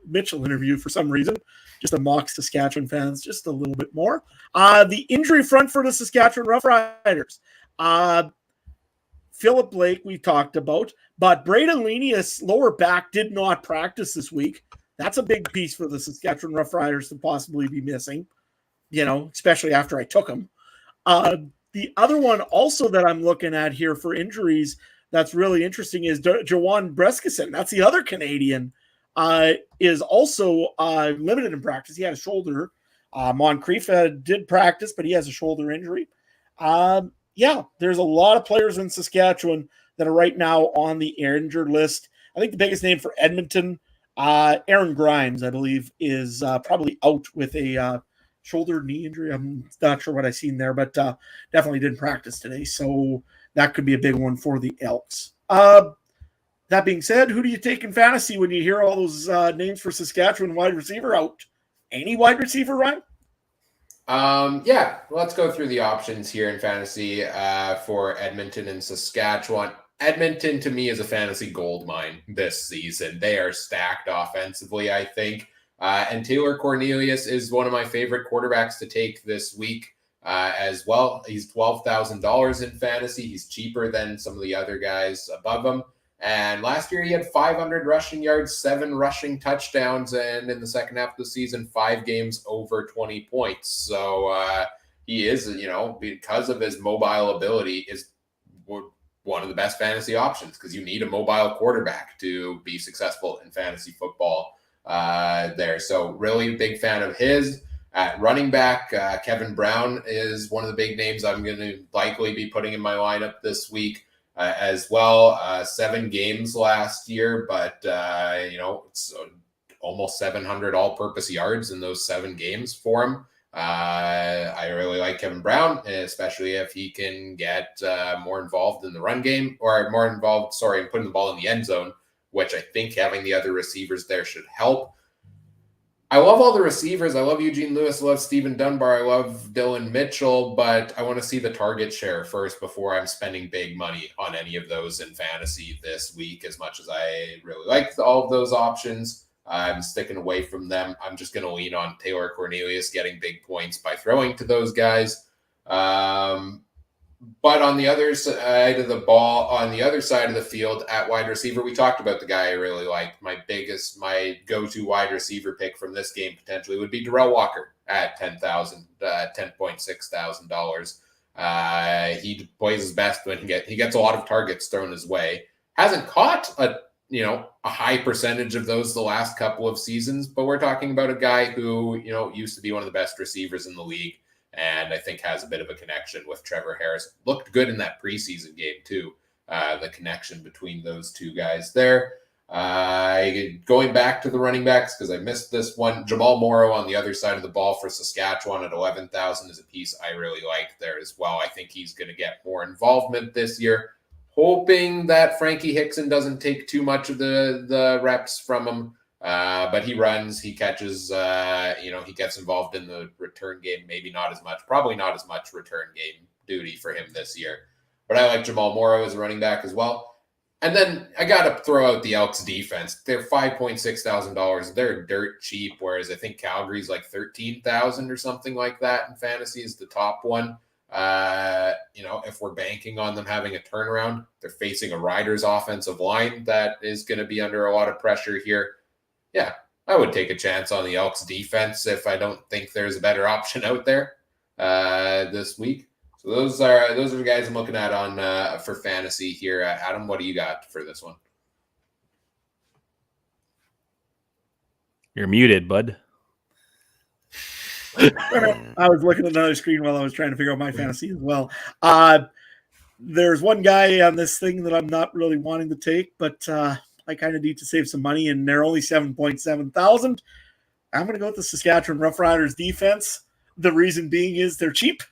C: Mitchell interview for some reason, just to mock Saskatchewan fans just a little bit more. The injury front for the Saskatchewan Rough Riders. Philip Blake we talked about, but Braden Lenius lower back did not practice this week. That's a big piece for the Saskatchewan Rough Riders to possibly be missing, especially after I took him. The other one also that I'm looking at here for injuries that's really interesting is Jawan Breskison. That's the other Canadian, is also limited in practice. He had a shoulder. Moncrief did practice, but he has a shoulder injury. There's a lot of players in Saskatchewan that are right now on the injured list. I think the biggest name for Edmonton, Aaron Grimes, I believe, is probably out with a shoulder knee injury. I'm not sure what I've seen there, but definitely didn't practice today. So that could be a big one for the Elks. That being said, who do you take in fantasy when you hear all those names for Saskatchewan wide receiver out? Any wide receiver, Ryan?
A: Let's go through the options here in fantasy for Edmonton and Saskatchewan. Edmonton, to me, is a fantasy gold mine this season. They are stacked offensively, I think. And Taylor Cornelius is one of my favorite quarterbacks to take this week. As well. He's $12,000 in fantasy. He's cheaper than some of the other guys above him. And last year he had 500 rushing yards, 7 rushing touchdowns, and in the second half of the season, 5 games over 20 points. So he is, because of his mobile ability, is one of the best fantasy options because you need a mobile quarterback to be successful in fantasy football there. So really big fan of his. At running back, Kevin Brown is one of the big names I'm going to likely be putting in my lineup this week as well. 7 games last year, but, it's almost 700 all-purpose yards in those 7 games for him. I really like Kevin Brown, especially if he can get more involved in the run game or more involved, in putting the ball in the end zone, which I think having the other receivers there should help. I love all the receivers. I love Eugene Lewis. I love Stephen Dunbar. I love Dylan Mitchell, but I want to see the target share first before I'm spending big money on any of those in fantasy this week. As much as I really like all of those options, I'm sticking away from them. I'm just going to lean on Taylor Cornelius getting big points by throwing to those guys. But on the other side of the ball, on the other side of the field at wide receiver, we talked about the guy I really liked. My go-to wide receiver pick from this game potentially would be Darrell Walker at $10.6 thousand. He plays his best when he gets a lot of targets thrown his way. Hasn't caught a high percentage of those the last couple of seasons, but we're talking about a guy who used to be one of the best receivers in the league. And I think has a bit of a connection with Trevor Harris. Looked good in that preseason game, too. The connection between those two guys there. Going back to the running backs, because I missed this one. Jamal Morrow on the other side of the ball for Saskatchewan at 11,000 is a piece I really like there as well. I think he's going to get more involvement this year. Hoping that Frankie Hickson doesn't take too much of the reps from him. But he runs, he catches, he gets involved in the return game, probably not as much return game duty for him this year. But I like Jamal Morrow as a running back as well. And then I got to throw out the Elks defense. They're $5.6 thousand. They're dirt cheap, whereas I think Calgary's like 13,000 or something like that in fantasy is the top one. If we're banking on them having a turnaround, they're facing a Riders offensive line that is going to be under a lot of pressure here. Yeah, I would take a chance on the Elks defense if I don't think there's a better option out there this week. So those are the guys I'm looking at on for fantasy here. Adam, what do you got for this one?
B: You're muted, bud.
C: I was looking at another screen while I was trying to figure out my fantasy as well. There's one guy on this thing that I'm not really wanting to take, but I kind of need to save some money, and they're only 7.7 thousand. I'm going to go with the Saskatchewan Roughriders defense. The reason being is they're cheap,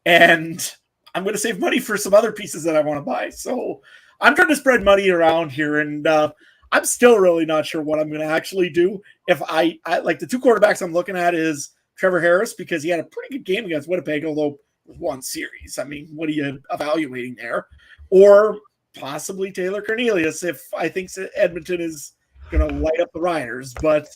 C: and I'm going to save money for some other pieces that I want to buy. So I'm trying to spread money around here, and I'm still really not sure what I'm going to actually do. If I like the two quarterbacks I'm looking at is Trevor Harris, because he had a pretty good game against Winnipeg, although it was one series. I mean, what are you evaluating there? Or possibly Taylor Cornelius if I think Edmonton is going to light up the Riders. But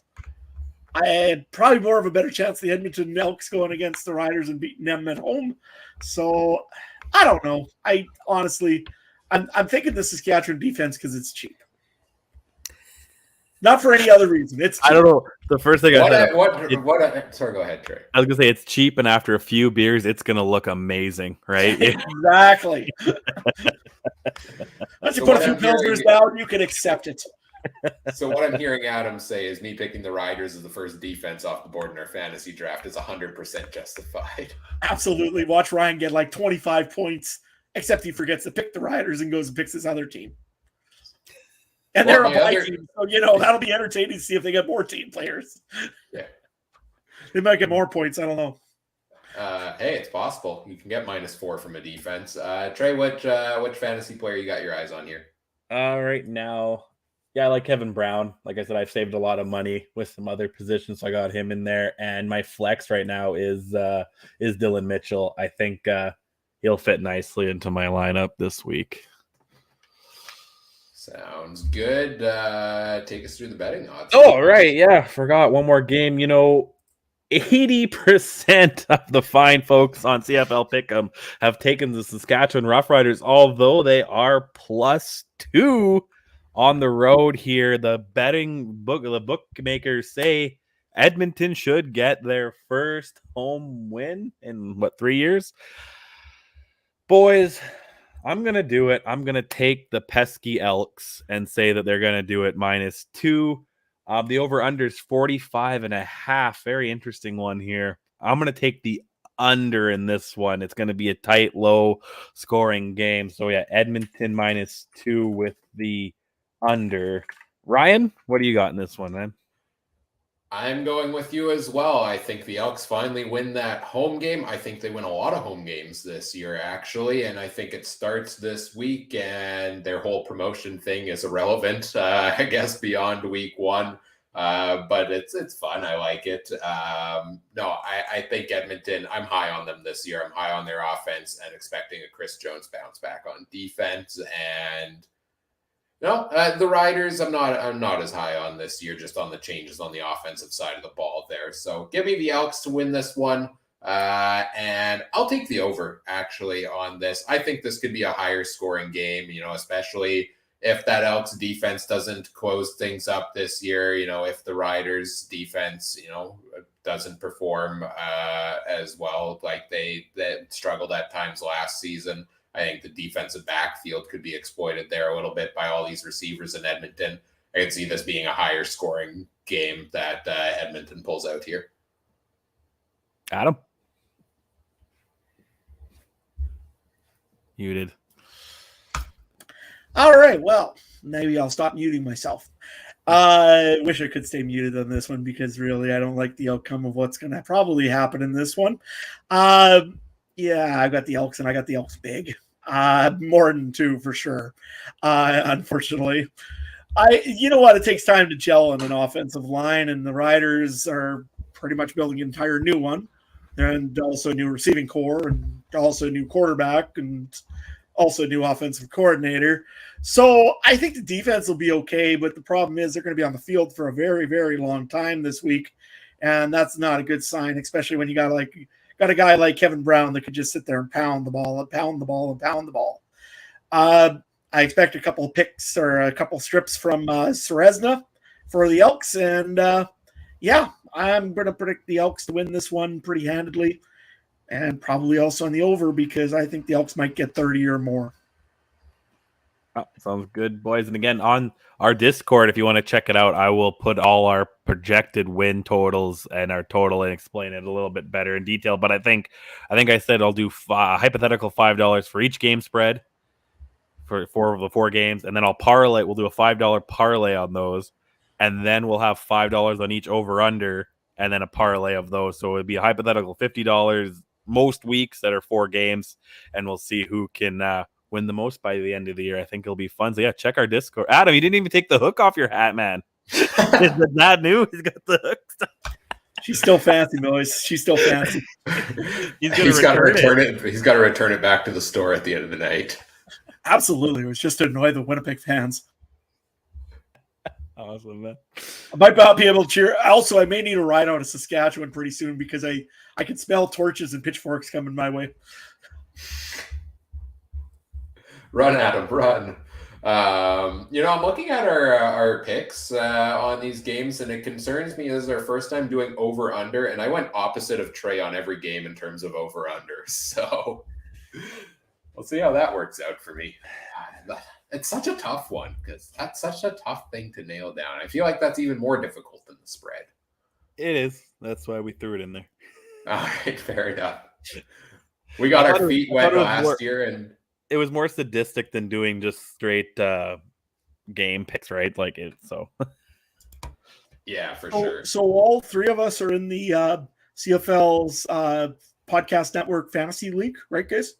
C: I had probably more of a better chance the Edmonton Elks going against the Riders and beating them at home. So I don't know. I'm thinking the Saskatchewan defense because it's cheap. Not for any other reason. It's cheap.
B: I don't know. The first thing
A: sorry, go ahead, Trey.
B: I was gonna say it's cheap, and after a few beers, it's gonna look amazing, right?
C: Exactly. Once you put a few pilsners down, you can accept it.
A: So what I'm hearing Adam say is me picking the Riders as the first defense off the board in our fantasy draft is 100% justified.
C: Absolutely. Watch Ryan get like 25 points, except he forgets to pick the Riders and goes and picks his other team. And they're a bye team, so that'll be entertaining to see if they get more team players.
A: Yeah,
C: they might get more points. I don't know.
A: Hey, it's possible. You can get -4 from a defense. Trey, which fantasy player you got your eyes on here?
B: Right now, I like Kevin Brown. Like I said, I've saved a lot of money with some other positions, so I got him in there. And my flex right now is Dylan Mitchell. I think he'll fit nicely into my lineup this week.
A: Sounds good. Take us through the betting odds.
B: Oh, right. Yeah. Forgot one more game. 80% of the fine folks on CFL Pick'em have taken the Saskatchewan Roughriders, although they are +2 on the road here. The bookmakers say Edmonton should get their first home win in 3 years. Boys, I'm going to do it. I'm going to take the pesky Elks and say that they're going to do it -2. The over-under is 45.5. Very interesting one here. I'm going to take the under in this one. It's going to be a tight, low-scoring game. So, yeah, Edmonton -2 with the under. Ryan, what do you got in this one, man?
A: I'm going with you as well. I think the Elks finally win that home game. I think they win a lot of home games this year, actually. And I think it starts this week, and their whole promotion thing is irrelevant, I guess, beyond week one. But it's fun. I like it. No, I think Edmonton, I'm high on them this year. I'm high on their offense and expecting a Chris Jones bounce back on defense. And no, the Riders, I'm not as high on this year, just on the changes on the offensive side of the ball there. So give me the Elks to win this one. And I'll take the over actually on this. I think this could be a higher scoring game, especially if that Elks defense doesn't close things up this year, if the Riders defense, doesn't perform as well, like they struggled at times last season. I think the defensive backfield could be exploited there a little bit by all these receivers in Edmonton. I could see this being a higher scoring game that Edmonton pulls out here.
B: Adam? Muted.
C: All right, well, maybe I'll stop muting myself. I wish I could stay muted on this one because really I don't like the outcome of what's going to probably happen in this one. Yeah, I got the Elks and I got the Elks big. More than 2 for sure. Unfortunately, you know what? It takes time to gel in an offensive line, and the Riders are pretty much building an entire new one, and also a new receiving core, and also a new quarterback, and also a new offensive coordinator. So I think the defense will be okay, but the problem is they're going to be on the field for a very, very long time this week, and that's not a good sign, especially when you got a guy like Kevin Brown that could just sit there and pound the ball and pound the ball and pound the ball. I expect a couple of picks or a couple strips from Serezna for the Elks. And yeah, I'm going to predict the Elks to win this one pretty handedly, and probably also on the over because I think the Elks might get 30 or more.
B: Oh, sounds good, boys. And again, on our Discord, if you want to check it out, I will put all our projected win totals and our total and explain it a little bit better in detail. But I think I said I'll do hypothetical $5 for each game spread for the 4 games, and then I'll parlay. We'll do a $5 parlay on those, and then we'll have $5 on each over under, and then a parlay of those. So it'd be a hypothetical $50 most weeks that are 4 games, and we'll see who can win the most by the end of the year. I think it'll be fun. So yeah, check our Discord. Adam, you didn't even take the hook off your hat, man. Is it not new? He's got the hook.
C: She's still fancy, boys. She's still fancy.
A: He's got to return it. He's got to return it back to the store at the end of the night.
C: Absolutely. It was just to annoy the Winnipeg fans.
B: Awesome, man.
C: I might not be able to cheer. Also, I may need a ride out of Saskatchewan pretty soon because I can smell torches and pitchforks coming my way.
A: Run, Adam, run. I'm looking at our picks on these games, and it concerns me. This is our first time doing over-under, and I went opposite of Trey on every game in terms of over-under. So we'll see how that works out for me. It's such a tough one because that's such a tough thing to nail down. I feel like that's even more difficult than the spread.
B: It is. That's why we threw it in there.
A: All right, fair enough. We got our feet wet last year, and
B: it was more sadistic than doing just straight game picks, right? Like it. So
A: yeah, for sure.
C: So all 3 of us are in the CFL's podcast network fantasy league, right, guys?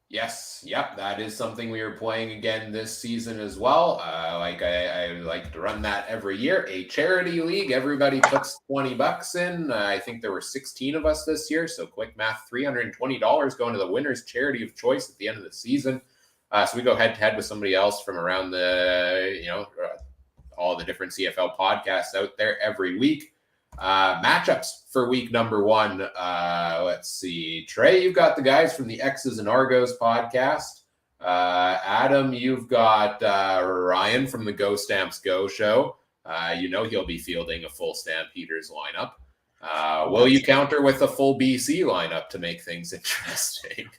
A: Yes, yep, that is something we are playing again this season as well. I like to run that every year. A charity league. Everybody puts $20 in. I think there were 16 of us this year. So quick math, $320 going to the winner's charity of choice at the end of the season. So we go head to head with somebody else from around the, all the different CFL podcasts out there every week. Matchups for week number 1. Let's see. Trey, you've got the guys from the X's and Argos podcast. Adam, you've got Ryan from the Go Stamps Go show. He'll be fielding a full Stampeders lineup. Will you counter with a full BC lineup to make things interesting?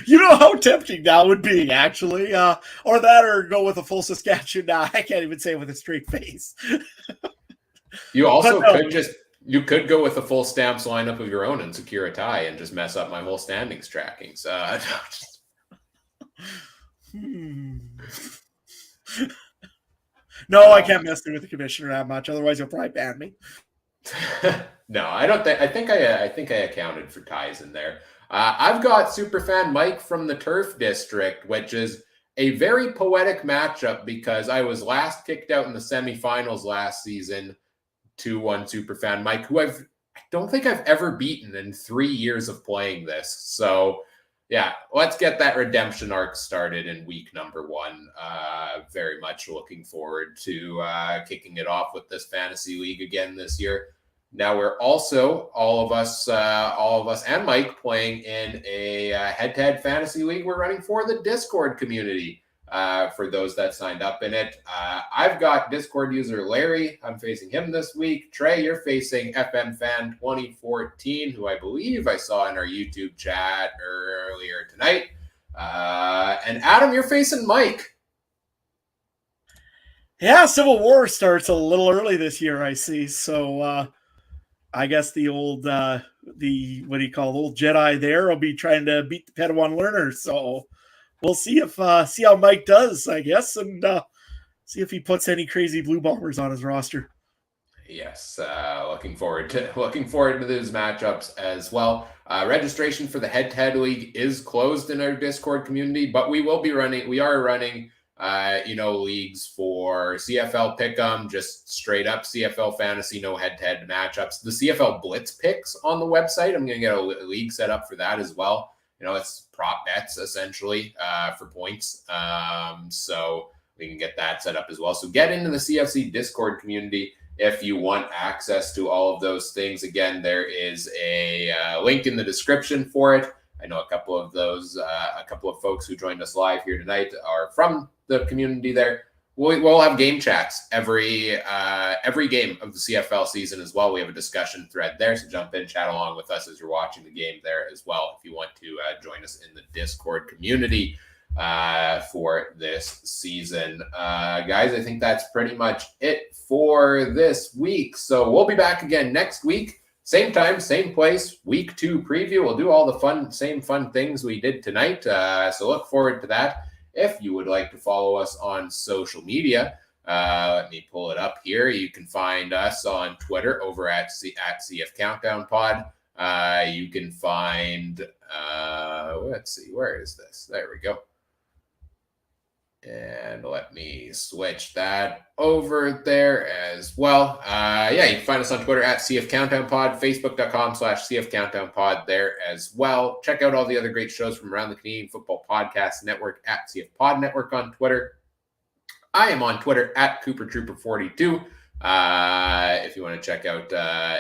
C: You know how tempting that would be, actually. Or go with a full Saskatchewan. Nah, I can't even say it with a straight face.
A: You also could go with a full Stamps lineup of your own and secure a tie and just mess up my whole standings tracking. So
C: No, I can't mess with the commissioner that much. Otherwise, he'll probably ban me.
A: No, I don't think. I think I accounted for ties in there. I've got Superfan Mike from the Turf District, which is a very poetic matchup because I was last kicked out in the semifinals last season 2-1 Superfan Mike, who I don't think I've ever beaten in 3 years of playing this. So, yeah, let's get that redemption arc started in week number 1. Very much looking forward to kicking it off with this fantasy league again this year. Now we're also all of us and Mike playing in a head-to-head fantasy league we're running for the Discord community. For those that signed up in it, I've got Discord user Larry. I'm facing him this week. Trey, you're facing FM Fan 2014, who I believe I saw in our YouTube chat earlier tonight. And Adam, you're facing Mike.
C: Yeah, Civil War starts a little early this year, I see. So I guess the old old Jedi there will be trying to beat the Padawan learner. So we'll see how Mike does, I guess, and see if he puts any crazy blue bombers on his roster.
A: Yes, looking forward to those matchups as well. Registration for the head-to-head league is closed in our Discord community, but we are running leagues for CFL Pick'em, just straight up CFL fantasy, no head-to-head matchups. The CFL Blitz picks on the website. I'm going to get a league set up for that as well. It's prop bets essentially for points. So we can get that set up as well. So get into the CFC Discord community if you want access to all of those things. Again, there is a link in the description for it. I know a couple of folks who joined us live here tonight are from the community there. We'll have game chats every game of the CFL season as well. We have a discussion thread there, so jump in, chat along with us as you're watching the game there as well. If you want to join us in the Discord community for this season, guys, I think that's pretty much it for this week. So we'll be back again next week, same time, same place. Week 2 preview. We'll do all the same fun things we did tonight. So look forward to that. If you would like to follow us on social media, let me pull it up here. You can find us on Twitter over at CF Countdown Pod. You can find, let's see, where is this? There we go. And let me switch that over there as well. You can find us on Twitter at CF Countdown Pod, Facebook.com/CF Countdown Pod there as well. Check out all the other great shows from around the Canadian Football Podcast Network at CF Pod Network on Twitter. I am on Twitter at CooperTrooper42. If you want to check out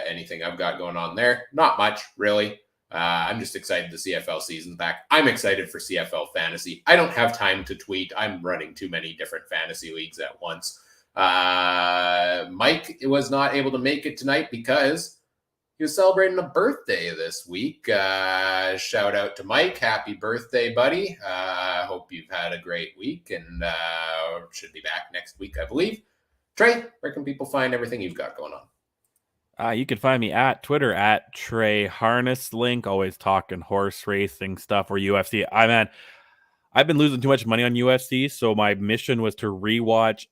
A: anything I've got going on there, not much really. I'm just excited the CFL season's back. I'm excited for CFL fantasy. I don't have time to tweet. I'm running too many different fantasy leagues at once. Mike was not able to make it tonight because he was celebrating a birthday this week. Shout out to Mike. Happy birthday, buddy. Hope you've had a great week and should be back next week, I believe. Trey, where can people find everything you've got going on?
B: You can find me at Twitter at Trey Harness Link, always talking horse racing stuff or UFC. I've been losing too much money on UFC, so my mission was to rewatch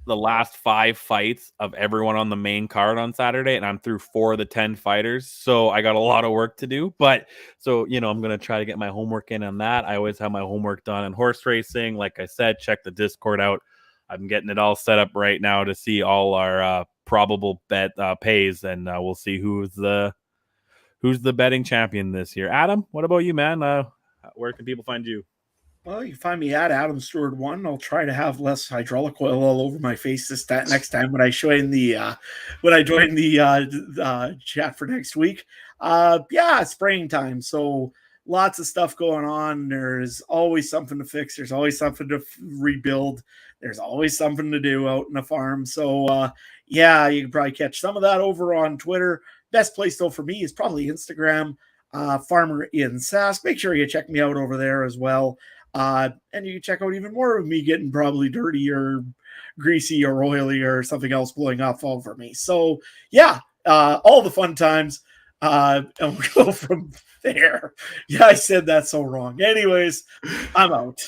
B: the last 5 fights of everyone on the main card on Saturday, and I'm through 4 of the 10 fighters, so I got a lot of work to do. But so I'm going to try to get my homework in on that. I always have my homework done on horse racing. Like I said, check the Discord out. I'm getting it all set up right now to see all our probable bet pays, and we'll see who's the betting champion this year. Adam, what about you, man? Where can people find you?
C: Well, you can find me at Adam Stewart 1. I'll try to have less hydraulic oil all over my face next time when I join the chat for next week. Springtime, so lots of stuff going on. There's always something to fix. There's always something to rebuild. There's always something to do out in the farm. So, you can probably catch some of that over on Twitter. Best place, though, for me is probably Instagram, Farmer in Sask. Make sure you check me out over there as well. And you can check out even more of me getting probably dirty or greasy or oily or something else blowing off over me. So, all the fun times. And we'll go from there. Yeah, I said that so wrong. Anyways, I'm out.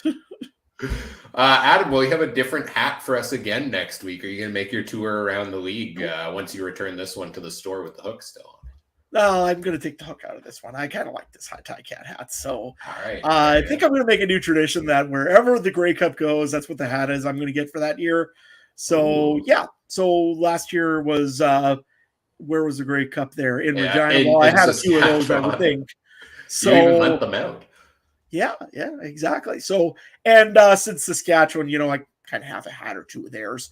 A: Adam, will you have a different hat for us again next week? Are you going to make your tour around the league once you return this one to the store with the hook still on it?
C: No, I'm going to take the hook out of this one. I kind of like this high tie cat hat. So
A: All right.
C: I think I'm going to make a new tradition that wherever the Grey Cup goes, that's what the hat is I'm going to get for that year. So,
A: Ooh.
C: yeah. So last year was, where was the Grey Cup there? In Regina.
A: in
C: Well, I had a few of those, I
A: Saskatchewan.
C: would think.
A: You even
C: So,
A: lent them out.
C: yeah, exactly. So, and since Saskatchewan, I kind of have a hat or two of theirs.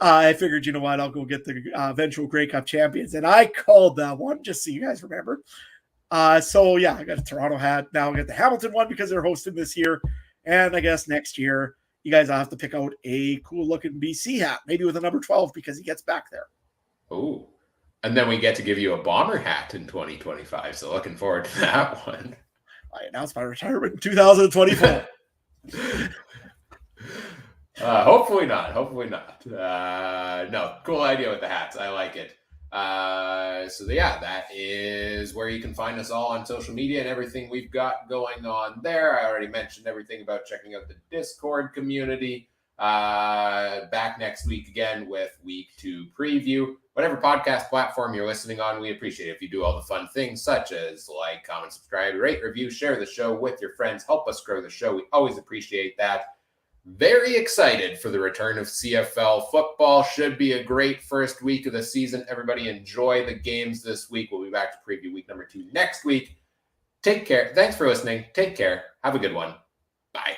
C: I figured, you know what, I'll go get the eventual Grey Cup champions, and I called that one just so you guys remember. So yeah, I got a Toronto hat. Now I got the Hamilton one because they're hosting this year, and I guess next year you guys will have to pick out a cool looking BC hat, maybe with a number 12 because he gets back there.
A: Oh, and then we get to give you a bomber hat in 2025. So looking forward to that one.
C: I announced my retirement in 2024.
A: Hopefully not. Hopefully not. No, cool idea with the hats. I like it. So yeah, that is where you can find us all on social media and everything we've got going on there. I already mentioned everything about checking out the Discord community. Back next week again with week 2 preview. Whatever podcast platform you're listening on, we appreciate it if you do all the fun things such as like, comment, subscribe, rate, review, share the show with your friends. Help us grow the show. We always appreciate that. Very excited for the return of CFL football. Should be a great first week of the season. Everybody enjoy the games this week. We'll be back to preview week number 2 next week. Take care. Thanks for listening. Take care. Have a good one. Bye.